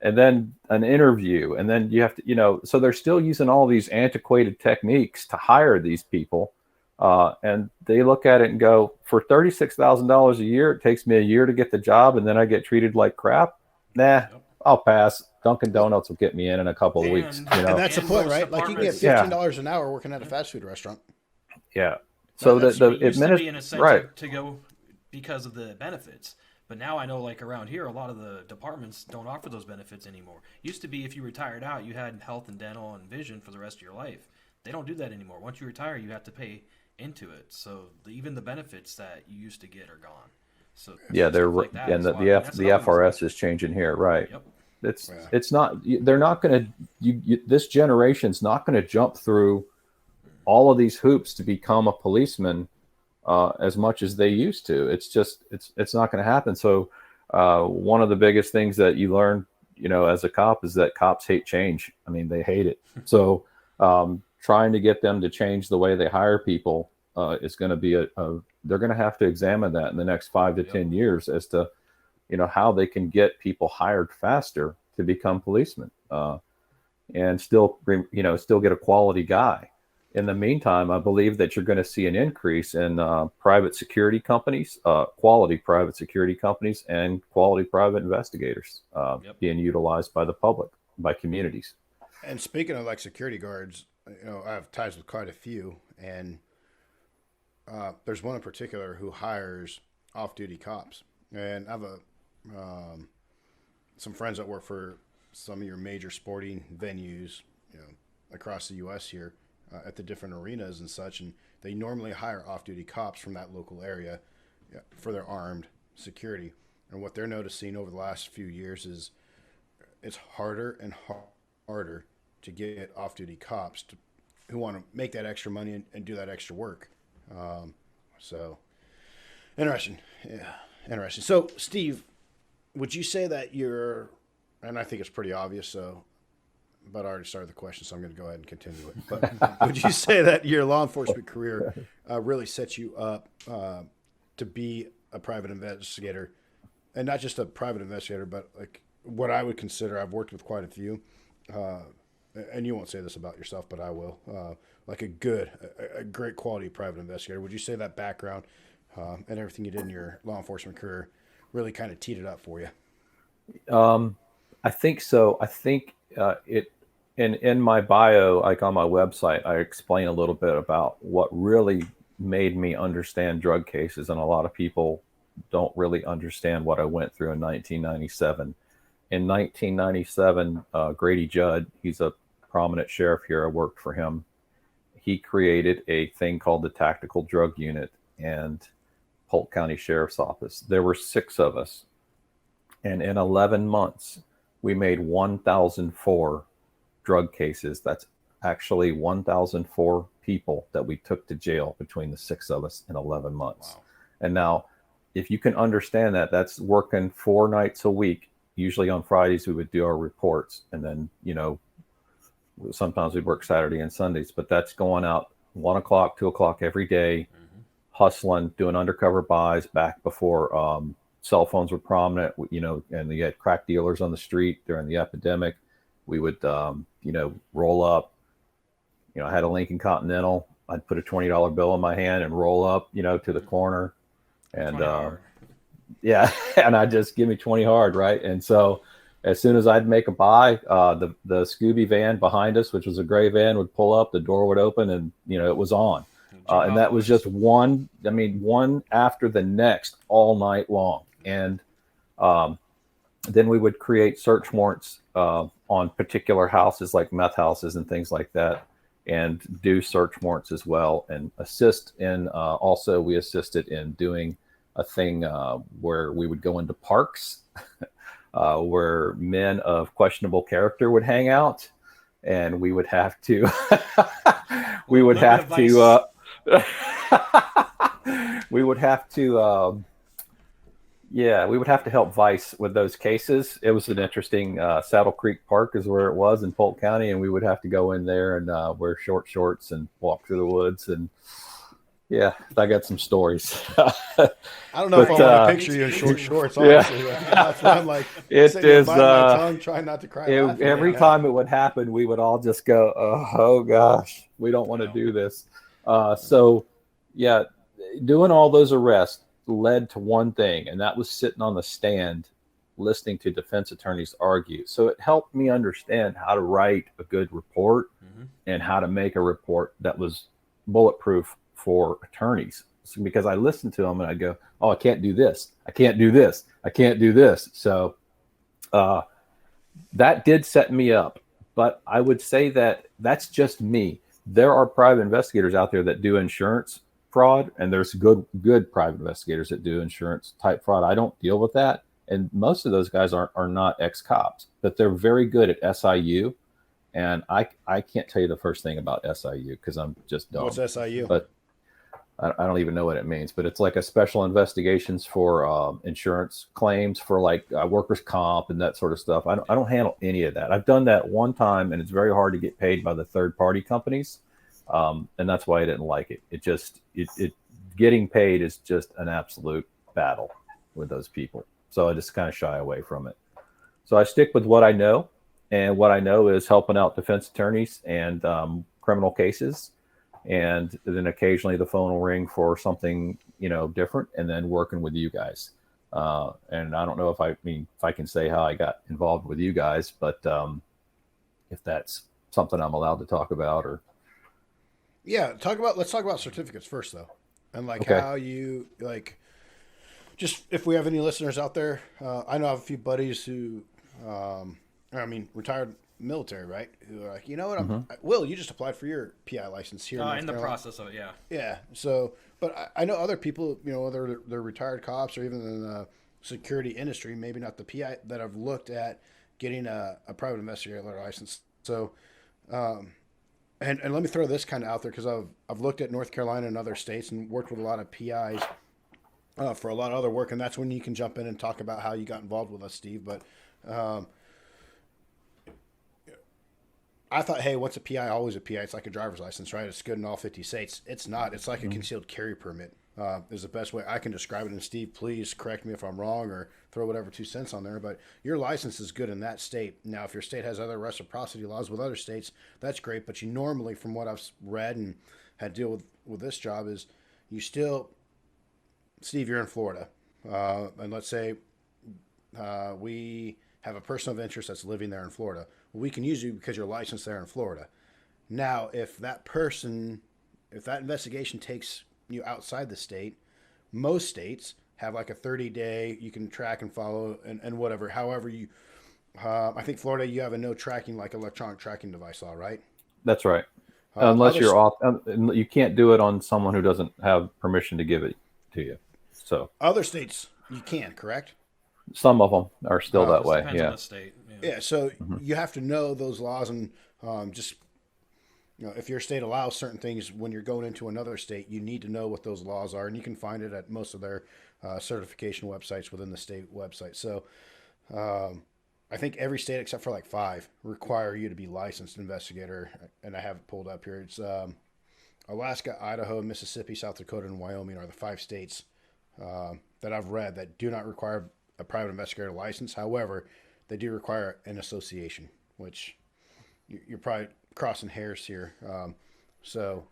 and then an interview, and then you have to, so they're still using all these antiquated techniques to hire these people. And they look at it and go, for $36,000 a year, it takes me a year to get the job, and then I get treated like crap. Nah, I'll pass. Dunkin' Donuts will get me in a couple of weeks. And that's the point, right? Like you can get $15 an hour working at a fast food restaurant. Yeah. So it used to be an incentive to go because of the benefits. But now I know, like around here, a lot of the departments don't offer those benefits anymore. Used to be if you retired out, you had health and dental and vision for the rest of your life. They don't do that anymore. Once you retire, you have to pay into it. So even the benefits that you used to get are gone. So yeah, they're like that, and the FRS is changing here, right? Yep. It's not. They're not going to. This generation's not going to jump through all of these hoops to become a policeman. As much as they used to. It's not going to happen. So one of the biggest things that you learn, as a cop is that cops hate change. I mean, they hate it. So trying to get them to change the way they hire people is going to be they're going to have to examine that in the next 5 to 10 years as to, how they can get people hired faster to become policemen and still get a quality guy. In the meantime, I believe that you're going to see an increase in private security companies, quality private security companies, and quality private investigators being utilized by the public, by communities. And speaking of like security guards, I have ties with quite a few, and there's one in particular who hires off-duty cops. And I have some friends that work for some of your major sporting venues, across the U.S. here, at the different arenas and such, and they normally hire off-duty cops from that local area for their armed security. And what they're noticing over the last few years is it's harder and harder to get off-duty cops who want to make that extra money and do that extra work. So interesting. Yeah, interesting. So, Steve, would you say that and I think it's pretty obvious, but I already started the question, so I'm going to go ahead and continue it. But would you say that your law enforcement career really sets you up to be a private investigator, and not just a private investigator, but like what I would consider, I've worked with quite a few, and you won't say this about yourself, but I will, like a great quality private investigator. Would you say that background and everything you did in your law enforcement career really kind of teed it up for you? I think so. I think it in my bio, like on my website, I explain a little bit about what really made me understand drug cases, and a lot of people don't really understand what I went through in 1997. In 1997, Grady Judd, he's a prominent sheriff here. I worked for him. He created a thing called the Tactical Drug Unit and Polk County Sheriff's Office. There were 6 of us, and in 11 months, we made 1,004 drug cases. That's actually 1,004 people that we took to jail between the 6 of us in 11 months. Wow. And now, if you can understand that, that's working 4 nights a week. Usually on Fridays, we would do our reports. And then, sometimes we'd work Saturday and Sundays, but that's going out 1 o'clock, 2 o'clock every day, hustling, doing undercover buys back before cell phones were prominent, and you had crack dealers on the street during the epidemic. We would, roll up. I had a Lincoln Continental. I'd put a $20 bill in my hand and roll up, to the corner. And and I'd just give me 20 hard, right? And so as soon as I'd make a buy, the Scooby van behind us, which was a gray van, would pull up, the door would open, and, it was on. And that was just one after the next all night long. And then we would create search warrants on particular houses like meth houses and things like that, and do search warrants as well, and assist in also we assisted in doing a thing where we would go into parks where men of questionable character would hang out, and we would have to we would have to help Vice with those cases. It was an interesting Saddle Creek Park is where it was in Polk County, and we would have to go in there and wear short shorts and walk through the woods. And I got some stories. I don't know if I want to picture you in short shorts, honestly. Yeah. That's why I'm like, it is my tongue, trying not to cry. Every time it would happen, we would all just go, oh gosh, we don't want to do this. Doing all those arrests led to one thing, and that was sitting on the stand listening to defense attorneys argue. So it helped me understand how to write a good report and how to make a report that was bulletproof for attorneys. So, because I listened to them and I go, oh, I can't do this. I can't do this. I can't do this. So that did set me up. But I would say that that's just me. There are private investigators out there that do insurance fraud, and there's good private investigators that do insurance type fraud. I don't deal with that, and most of those guys are not ex-cops, but they're very good at SIU, and I can't tell you the first thing about SIU because I'm just dumb. What's SIU? But I don't even know what it means, but it's like a special investigations for insurance claims for like workers' comp and that sort of stuff. I don't handle any of that. I've done that one time, and it's very hard to get paid by the third-party companies. And that's why I didn't like it. It getting paid is just an absolute battle with those people. So I just kind of shy away from it. So I stick with what I know, and what I know is helping out defense attorneys and criminal cases. And then occasionally the phone will ring for something, different, and then working with you guys. And I don't know if I can say how I got involved with you guys, but if that's something I'm allowed to talk about or. Yeah, let's talk about certificates first, though, and how you just if we have any listeners out there, I know I have a few buddies who I mean, retired military, right? Who are like, you know what? Mm-hmm. Will, you just applied for your PI license here. In the process of it, yeah. Yeah. So, but I know other people, you know, whether they're retired cops or even in the security industry, maybe not the PI, that have looked at getting a private investigator license. So, and let me throw this kind of out there because I've looked at North Carolina and other states and worked with a lot of PIs for a lot of other work, and that's when you can jump in and talk about how you got involved with us, Steve. But I thought, hey, what's a PI? Always a PI. It's like a driver's license, right? It's good in all 50 states. It's not. It's like a concealed carry permit. Is the best way I can describe it. And Steve, please correct me if I'm wrong or throw whatever 2 cents on there. But your license is good in that state. Now, if your state has other reciprocity laws with other states, that's great. But you normally, from what I've read and had to deal with this job, is you still, Steve, you're in Florida. And let's say we have a person of interest that's living there in Florida. Well, we can use you because you're licensed there in Florida. Now, if that investigation takes you outside the state, most states have like a 30-day, you can track and follow and whatever. However, I think Florida, you have a no tracking, like electronic tracking device law, right? That's right. Unless you're off, you can't do it on someone who doesn't have permission to give it to you. So other states, you can, correct? Some of them are still that way. Depends on the state. Yeah. So you have to know those laws and just, you know, if your state allows certain things when you're going into another state, you need to know what those laws are, and you can find it at most of their certification websites within the state website. So I think every state except for like 5 require you to be licensed investigator, and I have it pulled up here. It's Alaska, Idaho, Mississippi, South Dakota, and Wyoming are the 5 states that I've read that do not require a private investigator license. However, they do require an association, which you're probably crossing hairs here. So,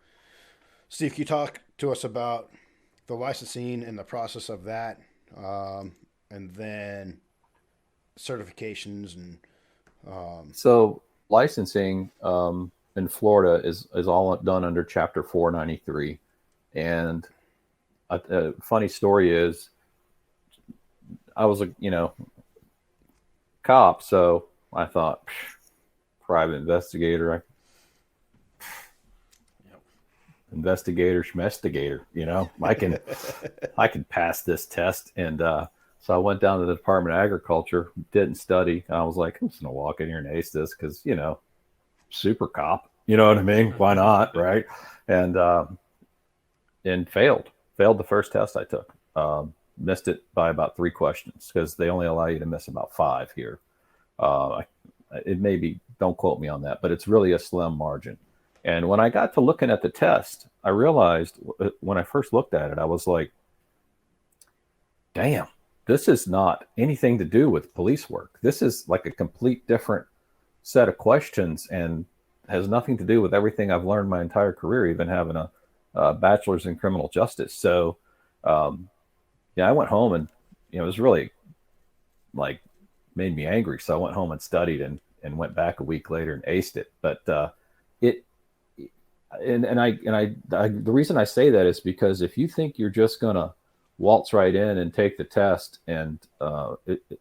Steve, can you talk to us about the licensing and the process of that, and then certifications and so licensing in Florida is all done under Chapter 493, and a funny story is I was a cop, so I thought private investigator, investigator, schmestigator, I can pass this test. And so I went down to the Department of Agriculture, didn't study. And I was like, I'm just gonna walk in here and ace this because super cop, you know what I mean? Why not, right? And failed the first test I took. Missed it by about 3 questions because they only allow you to miss about 5 here. It may be, don't quote me on that, but it's really a slim margin. And when I got to looking at the test, I realized when I first looked at it, I was like, damn, this is not anything to do with police work. This is like a complete different set of questions and has nothing to do with everything I've learned my entire career, even having a bachelor's in criminal justice. So, I went home and, it was really like made me angry. So I went home and studied and went back a week later and aced it. But the reason I say that is because if you think you're just going to waltz right in and take the test, and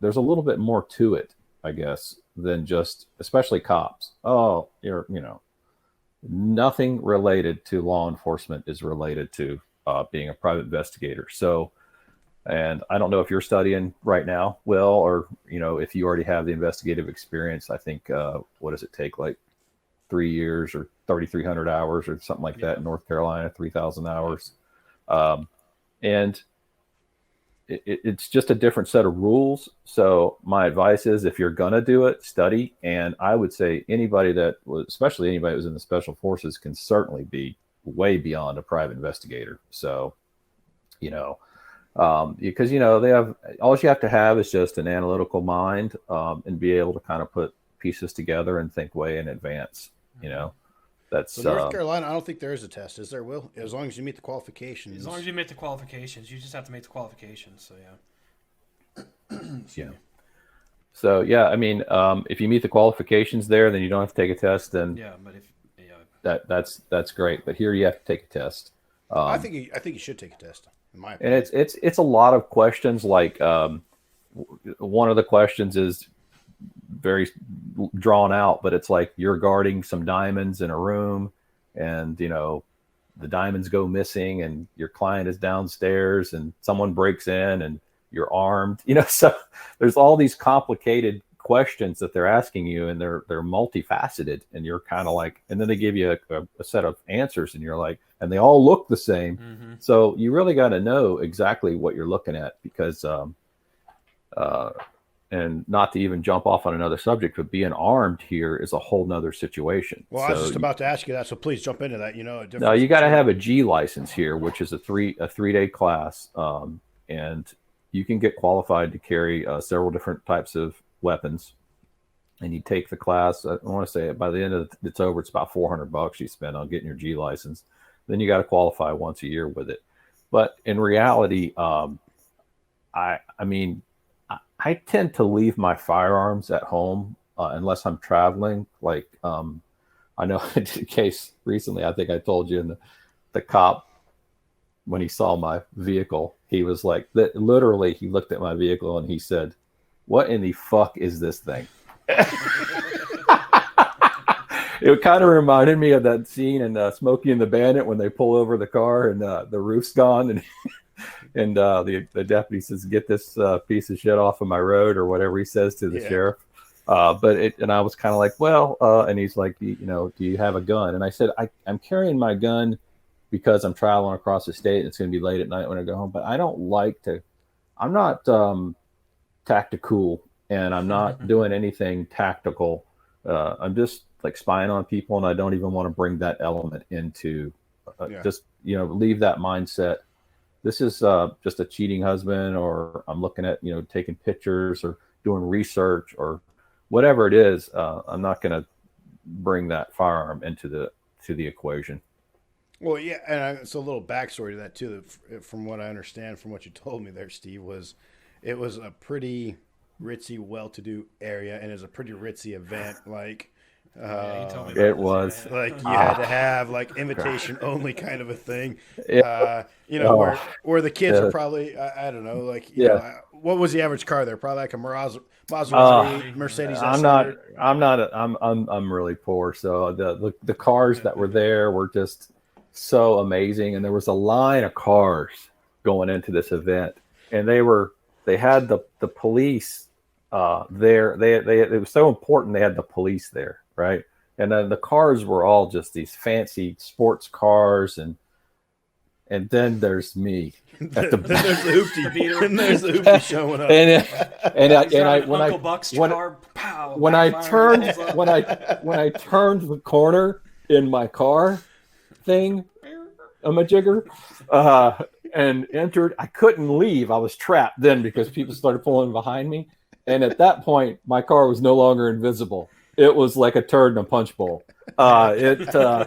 there's a little bit more to it, I guess, than just, especially cops. Oh, nothing related to law enforcement is related to being a private investigator. So, and I don't know if you're studying right now, Will, or, if you already have the investigative experience. I think, what does it take? Like 3 years or 3,300 hours or something like that in North Carolina, 3,000 hours. And it's just a different set of rules. So my advice is, if you're going to do it, study. And I would say especially anybody who's in the special forces, can certainly be way beyond a private investigator. So, because they have, all you have to have is just an analytical mind, and be able to kind of put pieces together and think way in advance. That's so North Carolina. I don't think there is a test, is there, Will? As long as you meet the qualifications. As long as you meet the qualifications, you just have to make the qualifications. So yeah. So I mean, if you meet the qualifications there, then you don't have to take a test. Then that's great. But here you have to take a test. I think you should take a test. In my opinion. And it's a lot of questions. Like one of the questions is very drawn out, but it's like you're guarding some diamonds in a room, and the diamonds go missing, and your client is downstairs, and someone breaks in, and you're armed. So there's all these complicated questions that they're asking you, and they're multifaceted, and you're kind of like, and then they give you a set of answers, and you're like, and they all look the same. Mm-hmm. So you really got to know exactly what you're looking at, because and not to even jump off on another subject, but being armed here is a whole nother situation. Well, I was just about to ask you that, so please jump into that. No, you got to have a G license here, which is a 3-day class, and you can get qualified to carry several different types of weapons. And you take the class. I want to say by the end of it's over, it's about $400 you spend on getting your G license. Then you got to qualify once a year with it. But in reality, I tend to leave my firearms at home unless I'm traveling. Like, I know in a case recently, I think I told you, and the cop, when he saw my vehicle, he was like, literally, he looked at my vehicle and he said, "What in the fuck is this thing?" It kind of reminded me of that scene in Smokey and the Bandit when they pull over the car and the roof's gone, and and the deputy says, "Get this piece of shit off of my road," or whatever he says to the sheriff. And I was kind of like, well, and he's like, do you have a gun? And I said, I'm carrying my gun because I'm traveling across the state. It's going to be late at night when I go home, but I don't like to. I'm not tactical, and I'm not doing anything tactical. I'm just like spying on people, and I don't even want to bring that element into just leave that mindset. This is just a cheating husband, or I'm looking at, taking pictures or doing research or whatever it is. I'm not going to bring that firearm into the equation. Well, yeah, and it's a little backstory to that too. From what I understand, from what you told me there, Steve, it was a pretty ritzy, well-to-do area, and it was a pretty ritzy event. Like, you told me it was like you had to have like invitation only kind of a thing. Where the kids are probably I don't know, like what was the average car there? Probably like a Maserati, Mercedes. I'm really poor, so the cars that were there were just so amazing, and there was a line of cars going into this event, and they had the police there. It was so important they had the police there, right? And then the cars were all just these fancy sports cars, and then there's me at the then there's the hoopty, and there's the hoopty showing up. When I turned the corner in my car thing, a jigger, and entered, I couldn't leave. I was trapped then because people started pulling behind me. And at that point, my car was no longer invisible. It was like a turd in a punch bowl. So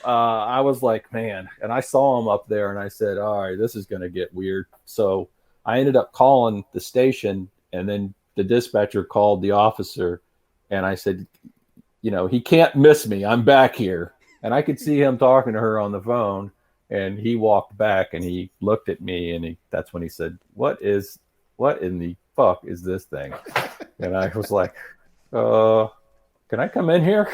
I was like, man, and I saw him up there, and I said, all right, this is going to get weird. So I ended up calling the station, and then the dispatcher called the officer, and I said, he can't miss me. I'm back here. And I could see him talking to her on the phone, and he walked back, and he looked at me, and that's when he said, what in the fuck is this thing? And I was like, can I come in here?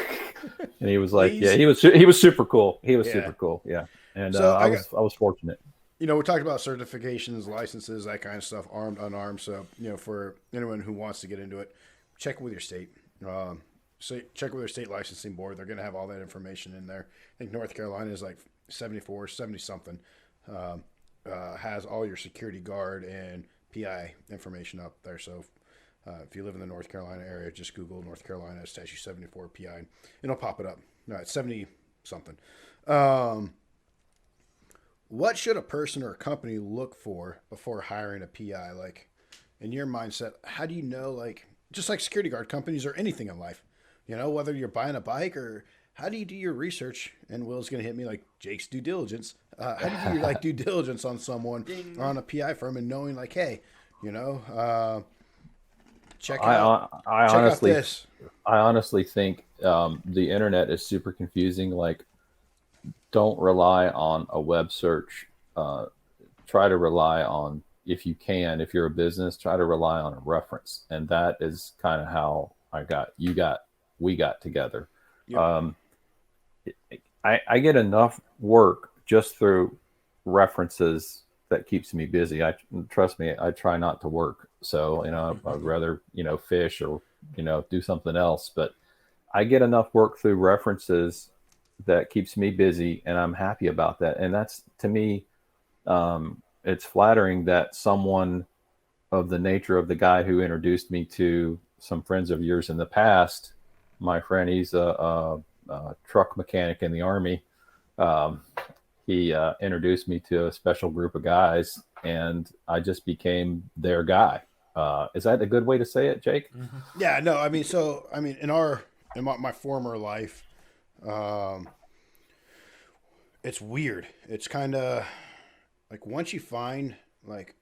And he was like, yeah, he was super cool. He was super cool. Yeah. And so I was fortunate. We talked about certifications, licenses, that kind of stuff, armed, unarmed. So, for anyone who wants to get into it, check with your state. Check with their state licensing board. They're going to have all that information in there. I think North Carolina is like 74, 70 something. Has all your security guard and PI information up there. So if you live in the North Carolina area, just Google North Carolina statute 74 PI, and it'll pop it up. No, it's 70 something. What should a person or a company look for before hiring a PI? Like, in your mindset, how do you know, like, just like security guard companies or anything in life, whether you're buying a bike, or how do you do your research? And Will's going to hit me like Jake's due diligence. How do you do your due diligence on someone or on a PI firm, and knowing like, hey, check out this. I honestly think the internet is super confusing. Like, don't rely on a web search. Try to rely on if you can, if you're a business, try to rely on a reference. And that is kind of how we got together. Yep. I get enough work just through references that keeps me busy. Trust me, I try not to work. So, I'd rather, fish or, do something else, but I get enough work through references that keeps me busy, and I'm happy about that. And that's, to me, it's flattering that someone of the nature of the guy who introduced me to some friends of yours in the past, my friend, he's a truck mechanic in the Army. He introduced me to a special group of guys, and I just became their guy. Is that a good way to say it, Jake? Yeah, no, I mean, in my former life, it's weird. It's kind of like once you find like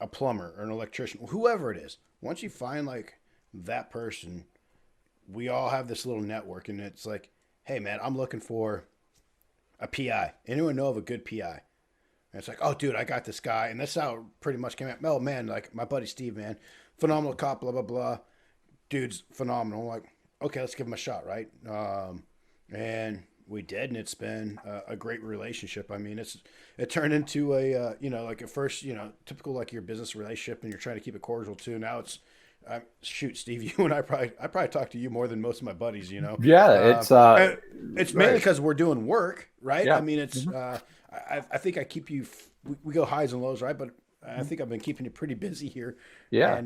a plumber or an electrician, whoever it is, once you find like that person, we all have this little network, and it's like, hey man, I'm looking for a PI. Anyone know of a good PI? And it's like, oh dude, I got this guy, and that's how it pretty much came out. Oh man, like my buddy Steve, man, phenomenal cop, blah blah blah, dude's phenomenal. I'm like, okay, let's give him a shot, right? And we did, and it's been a great relationship. I mean, it turned into a like at first, typical like your business relationship, and you're trying to keep it cordial too. Now it's shoot, Steve, you and I probably talk to you more than most of my buddies. Yeah, it's mainly because we're doing work, right? Yeah. I mean, it's I think I keep you. We go highs and lows, right? But I think I've been keeping you pretty busy here. Yeah.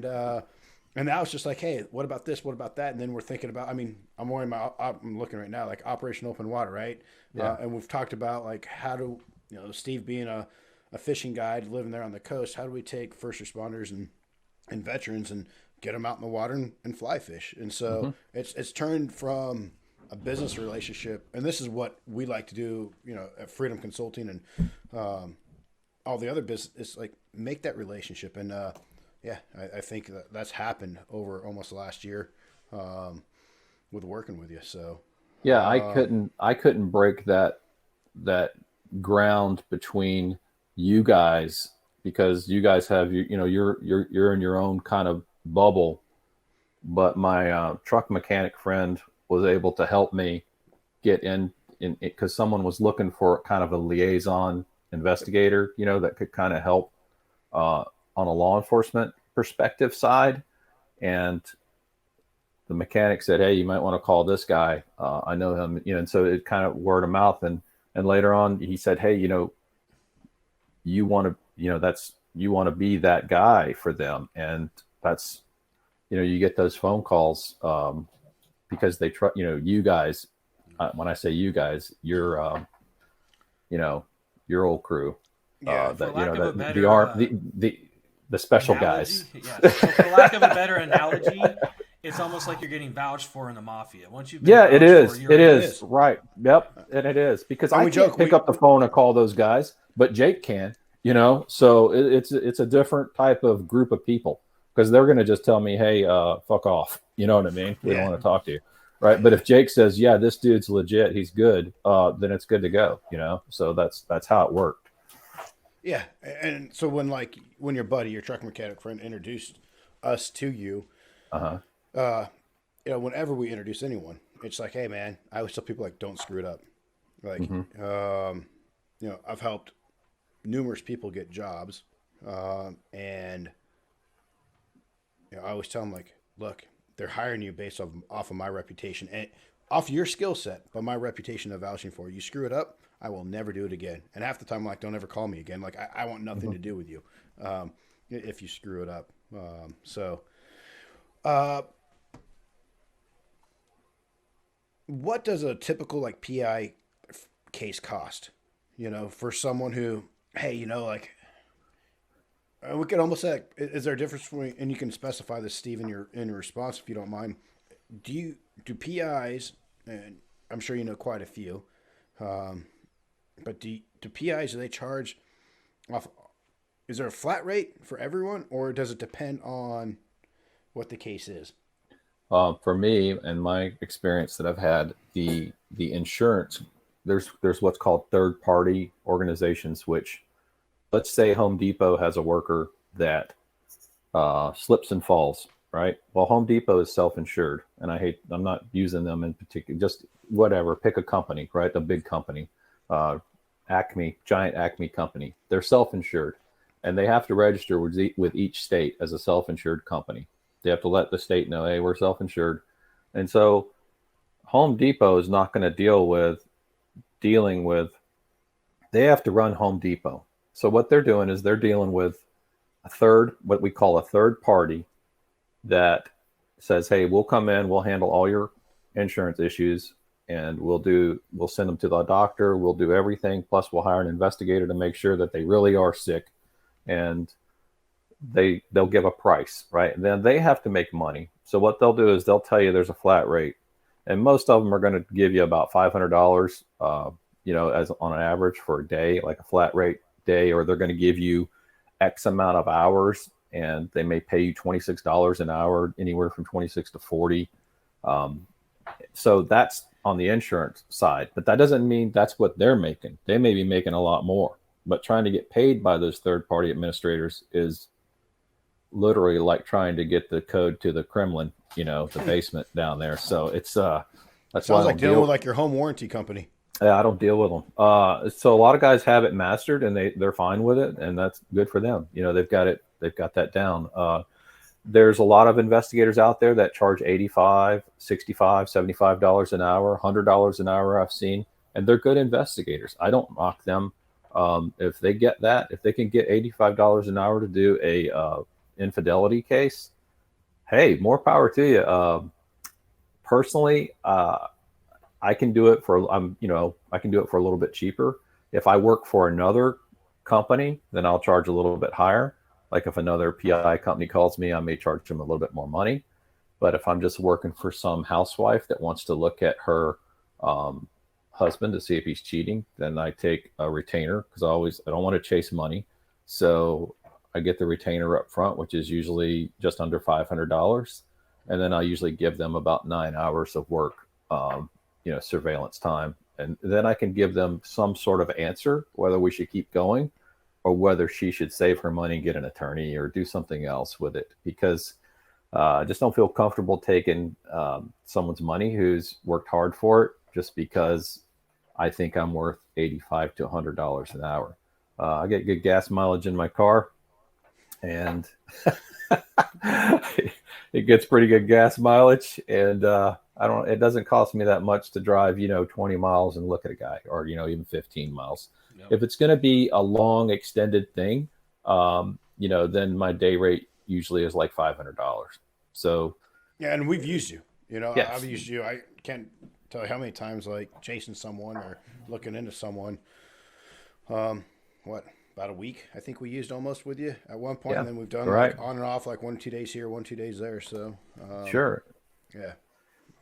And now it's just like, hey, what about this? What about that? And then we're thinking about, I mean, I'm looking right now, like Operation Open Water, right? Yeah. And we've talked about like how do, Steve being a fishing guide living there on the coast, how do we take first responders and veterans and get them out in the water and fly fish? And so it's turned from a business relationship. And this is what we like to do, at Freedom Consulting and all the other business, is like make that relationship. And, yeah, I think that's happened over almost the last year with working with you. So yeah, I couldn't break that ground between you guys, because you guys have you're in your own kind of bubble. But my truck mechanic friend was able to help me get in because someone was looking for kind of a liaison investigator, that could kind of help on a law enforcement perspective side. And the mechanic said, hey, you might want to call this guy. I know him, and so it kind of word of mouth. And later on he said, hey, you want to be that guy for them. And that's, you get those phone calls because they trust, you guys, when I say you guys, your old crew, the special analogy? guys. Yeah. So for lack of a better analogy, it's almost like you're getting vouched for in the mafia. Once you've been It is. for, It is. Right. Yep. And it is, because I can't pick up the phone and call those guys, but Jake can, so it's a different type of group of people, because they're going to just tell me, hey, fuck off. You know what I mean? We don't want to talk to you. Right. But if Jake says, yeah, this dude's legit, he's good, then it's good to go, so that's how it worked. Yeah. And so when your buddy, your truck mechanic friend, introduced us to you, whenever we introduce anyone, it's like, hey man, I always tell people, like, don't screw it up. Like, I've helped numerous people get jobs. And I always tell them, like, look, they're hiring you based off of my reputation and off your skill set, but my reputation of vouching for you. You screw it up, I will never do it again. And half the time, like, don't ever call me again. Like, I want nothing to do with you if you screw it up. What does a typical like PI case cost? For someone who, hey, like, we could almost say, is there a difference between, and you can specify this, Steve, in your response if you don't mind. Do PIs, and I'm sure you know quite a few, but do PIs, do they charge off? Is there a flat rate for everyone, or does it depend on what the case is? For me and my experience that I've had, the insurance, there's what's called third party organizations, which let's say Home Depot has a worker that slips and falls, right? Well, Home Depot is self-insured, and I'm not using them in particular, just whatever, pick a company, right? A big company, giant Acme company. They're self-insured, and they have to register with each state as a self-insured company. They have to let the state know, hey, we're self-insured. And so Home Depot is not going to dealing with, they have to run Home Depot. So what they're doing is they're dealing with what we call a third party that says, hey, we'll come in, we'll handle all your insurance issues, and we'll send them to the doctor, we'll do everything, plus we'll hire an investigator to make sure that they really are sick, and they'll give a price, right? And then they have to make money. So what they'll do is they'll tell you there's a flat rate, and most of them are going to give you about $500, as on an average for a day, like a flat rate day, or they're going to give you X amount of hours, and they may pay you $26 an hour, anywhere from 26 to 40. So that's on the insurance side, but that doesn't mean that's what they're making. They may be making a lot more, but trying to get paid by those third-party administrators is literally like trying to get the code to the Kremlin, the basement down there. So it's that's sounds like dealing with like your home warranty company. Yeah, I don't deal with them. So a lot of guys have it mastered, and they're fine with it, and that's good for them. They've got that down. There's a lot of investigators out there that charge $85, $65, $75 an hour, $100 an hour I've seen, and they're good investigators. I don't mock them. If they can get $85 an hour to do a infidelity case, hey, more power to you. Personally, I can do it for a little bit cheaper. If I work for another company, then I'll charge a little bit higher. Like if another PI company calls me, I may charge them a little bit more money. But if I'm just working for some housewife that wants to look at her husband to see if he's cheating, then I take a retainer, because I don't want to chase money. So I get the retainer up front, which is usually just under $500. And then I usually give them about 9 hours of work, surveillance time. And then I can give them some sort of answer, whether we should keep going or whether she should save her money and get an attorney or do something else with it. Because I just don't feel comfortable taking someone's money who's worked hard for it just because I think I'm worth $85 to $100 an hour. I get good gas mileage in my car, and it gets pretty good gas mileage, and it doesn't cost me that much to drive 20 miles and look at a guy, or even 15 miles. Yep. If it's going to be a long extended thing, then my day rate usually is like $500. So yeah, and we've used you. Yes. I've used you. I can't tell you how many times, like chasing someone or looking into someone. About a week I think we used almost with you at one point, and then we've done like on and off, like 1 or 2 days here, 1 or 2 days there. So sure. Yeah.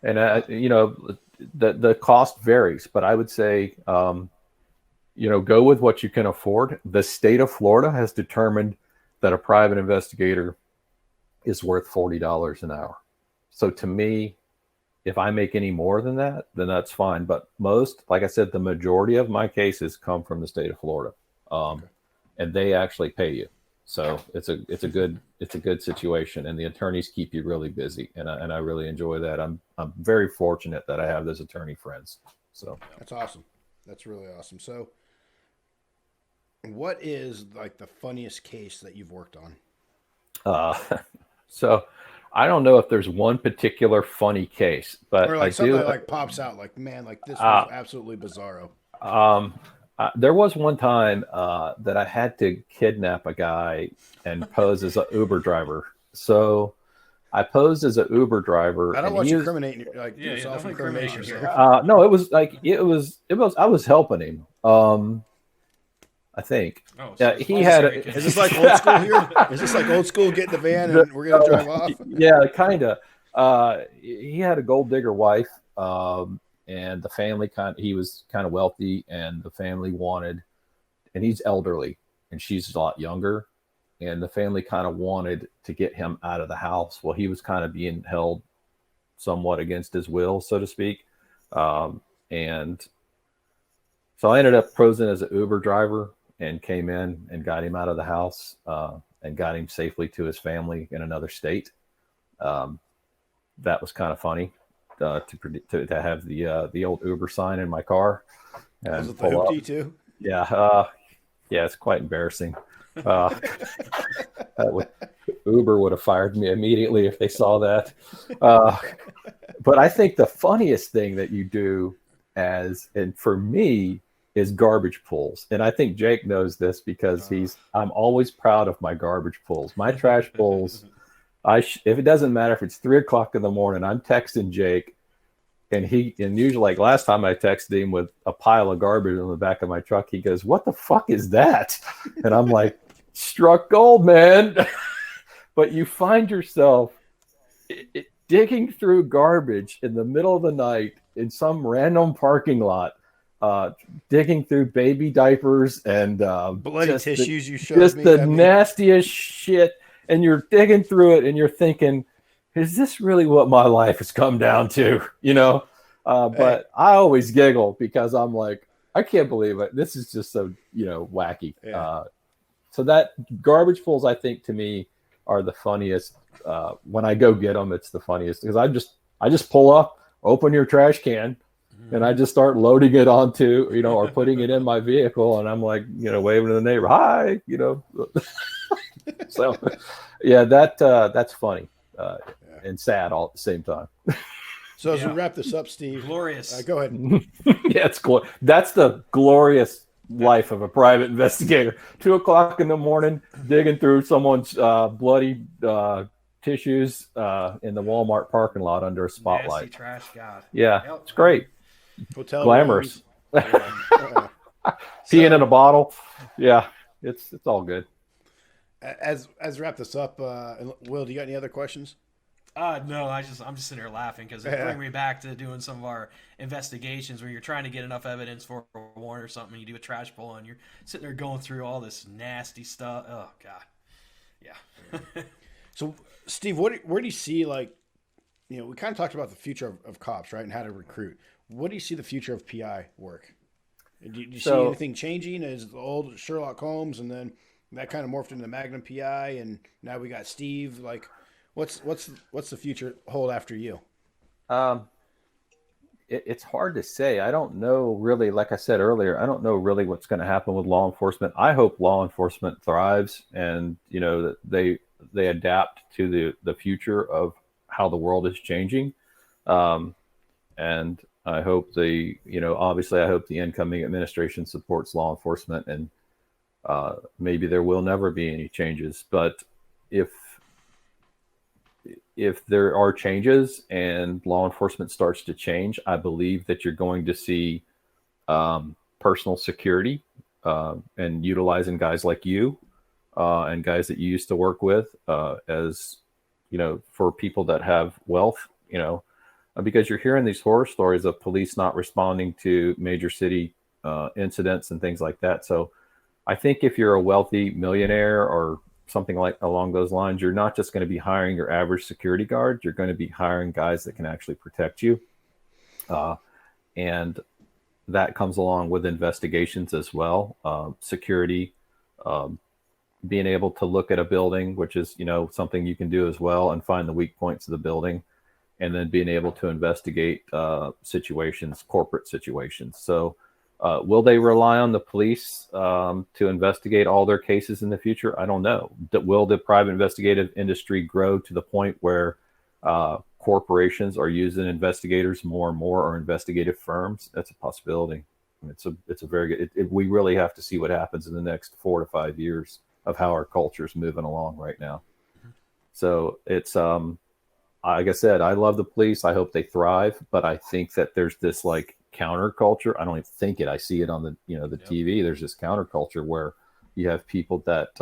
And the cost varies, but I would say go with what you can afford. The state of Florida has determined that a private investigator is worth $40 an hour. So to me, if I make any more than that, then that's fine. But like I said, the majority of my cases come from the state of Florida, and they actually pay you. So it's a good situation, and the attorneys keep you really busy, and I really enjoy that. I'm very fortunate that I have those attorney friends. So that's awesome. That's really awesome. So, what is like the funniest case that you've worked on? So I don't know if there's one particular funny case, but or like something that like pops out, like, man, like this was absolutely bizarro. There was one time that I had to kidnap a guy and pose as an Uber driver. So I posed as an Uber driver. I don't want you incriminating yourself. Incrimination here. No, it was I was helping him. I think. Oh, so he had. Is this like old school here? Is this like old school? Get in the van and we're gonna drive off. Yeah, kind of. He had a gold digger wife. And the family he was kind of wealthy, and the family wanted, and he's elderly and she's a lot younger, and the family kind of wanted to get him out of the house. Well, he was kind of being held somewhat against his will, so to speak. And so I ended up posing as an Uber driver, and came in and got him out of the house and got him safely to his family in another state. That was kind of funny to have the old Uber sign in my car and Was it the hoopty too? Yeah, yeah, it's quite embarrassing. Uber would have fired me immediately if they saw that. But I think the funniest thing that you do and for me, is garbage pulls. And I think Jake knows this because I'm always proud of my garbage pulls. My trash pulls, if it doesn't matter if it's 3:00 in the morning, I'm texting Jake, and usually, like last time I texted him with a pile of garbage on the back of my truck, he goes, "What the fuck is that?" And I'm like, "Struck gold, man." But you find yourself digging through garbage in the middle of the night in some random parking lot, digging through baby diapers and bloody tissues. You showed just me the nastiest shit, and you're digging through it, and you're thinking, "Is this really what my life has come down to?" You know. But I always giggle because I'm like, I can't believe it. This is just so wacky. Yeah. So that garbage pulls, I think, to me, are the funniest. When I go get them, it's the funniest because I just pull up, open your trash can, and I just start loading it onto, or putting it in my vehicle, and I'm like, waving to the neighbor, "Hi," So, yeah, that's funny and sad all at the same time. So as we wrap this up, Steve, glorious. Go ahead. Yeah, it's that's the glorious life of a private investigator. 2:00 in the morning, digging through someone's bloody tissues in the Walmart parking lot under a spotlight. Nasty trash, God. Yeah, it's great. Hotel Glamorous. Peeing in a bottle. Yeah, it's all good. As wrap this up, Will, do you got any other questions? No, I'm just sitting here laughing because it brings me back to doing some of our investigations where you're trying to get enough evidence for a warrant or something. You do a trash pull and you're sitting there going through all this nasty stuff. Oh God, yeah. So, Steve, where do you see, like, we kind of talked about the future of cops, right, and how to recruit. What do you see the future of PI work? Do you see anything changing as the old Sherlock Holmes, and then that kind of morphed into Magnum PI, and now we got Steve? Like, what's the future hold after you? It's hard to say. I don't know really. Like I said earlier, I don't know really what's going to happen with law enforcement. I hope law enforcement thrives, and that they adapt to the future of how the world is changing. And I hope obviously I hope the incoming administration supports law enforcement, and maybe there will never be any changes. But if there are changes and law enforcement starts to change, I believe that you're going to see personal security and utilizing guys like you and guys that you used to work with as, for people that have wealth, because you're hearing these horror stories of police not responding to major city incidents and things like that. So I think if you're a wealthy millionaire or something like along those lines, you're not just going to be hiring your average security guard. You're going to be hiring guys that can actually protect you. And that comes along with investigations as well. Security, being able to look at a building, which is, something you can do as well, and find the weak points of the building, and then being able to investigate situations, corporate situations. So will they rely on the police to investigate all their cases in the future? I don't know. Will the private investigative industry grow to the point where corporations are using investigators more and more, or investigative firms? That's a possibility. It's a very good. We really have to see what happens in the next 4 to 5 years of how our culture is moving along right now. So it's like I said, I love the police. I hope they thrive, but I think that there's this like counterculture. I don't even think it. I see it on the TV. There's this counterculture where you have people that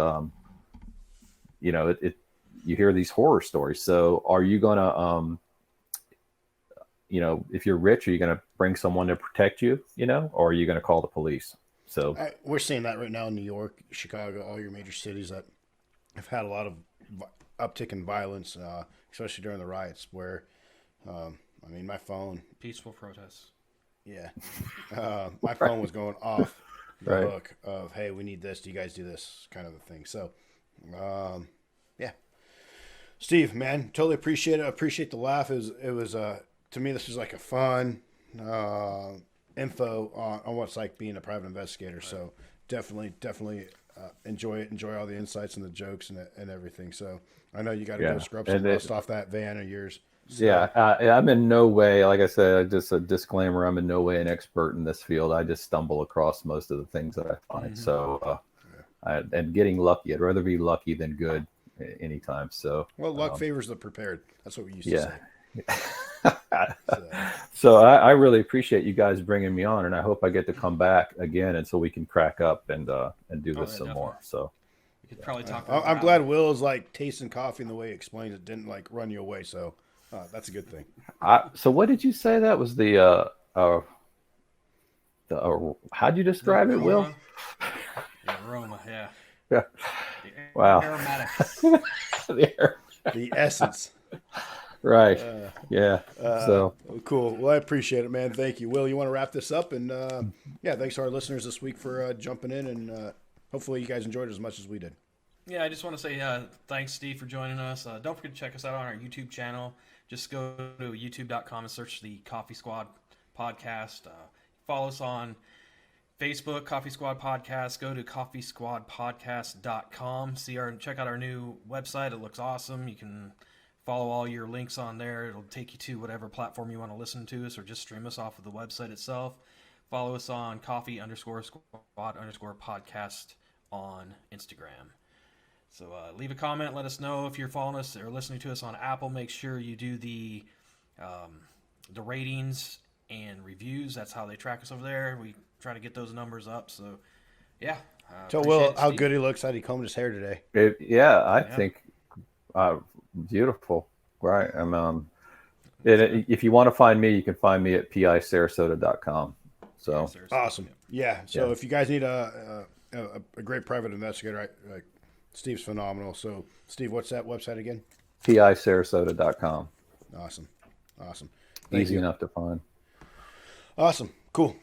you hear these horror stories. So are you gonna if you're rich, are you gonna bring someone to protect you, or are you gonna call the police? So we're seeing that right now in New York, Chicago, all your major cities that have had a lot of uptick in violence, especially during the riots, where my phone, peaceful protests. Yeah. My phone was going off Right. hook of, hey, we need this. Do you guys do this kind of a thing? So, yeah. Steve, man, totally appreciate it. I appreciate the laugh. It was to me, this was like a fun info on what it's like being a private investigator. Right. So definitely enjoy it. Enjoy all the insights and the jokes and everything. So I know you got to go scrub some rust off that van of yours. So. Yeah, I'm in no way, like I said, just a disclaimer, I'm in no way an expert in this field. I just stumble across most of the things that I find. Mm-hmm. So, and getting lucky, I'd rather be lucky than good anytime. So, well, luck favors the prepared. That's what we used to say. So I really appreciate you guys bringing me on, and I hope I get to come back again, and so we can crack up and do this some more. So we could probably talk. I'm glad Will is like tasting coffee and the way he explains it didn't like run you away. So that's a good thing. So what did you say that was the how'd you describe it, Will? The aroma, yeah. Yeah. Wow. Aromatics. The essence. Right. Yeah. So cool. Well, I appreciate it, man. Thank you. Will, you want to wrap this up? And thanks to our listeners this week for jumping in, and hopefully you guys enjoyed it as much as we did. Yeah, I just want to say thanks, Steve, for joining us. Don't forget to check us out on our YouTube channel. Just go to youtube.com and search the Coffee Squad Podcast. Follow us on Facebook, Coffee Squad Podcast. Go to coffeesquadpodcast.com. Check out our new website. It looks awesome. You can follow all your links on there. It'll take you to whatever platform you want to listen to us, or just stream us off of the website itself. Follow us on coffee_squad_podcast on Instagram. So leave a comment. Let us know if you're following us or listening to us on Apple. Make sure you do the ratings and reviews. That's how they track us over there. We try to get those numbers up. So, yeah. Tell Will how good he looks. How he combed his hair today. I think beautiful. Right. If you want to find me, you can find me at pisarasota.com. So awesome. Yeah. So if you guys need a great private investigator, Steve's phenomenal. So, Steve, what's that website again? pisarasota.com. Awesome. Easy enough to find. Awesome. Cool.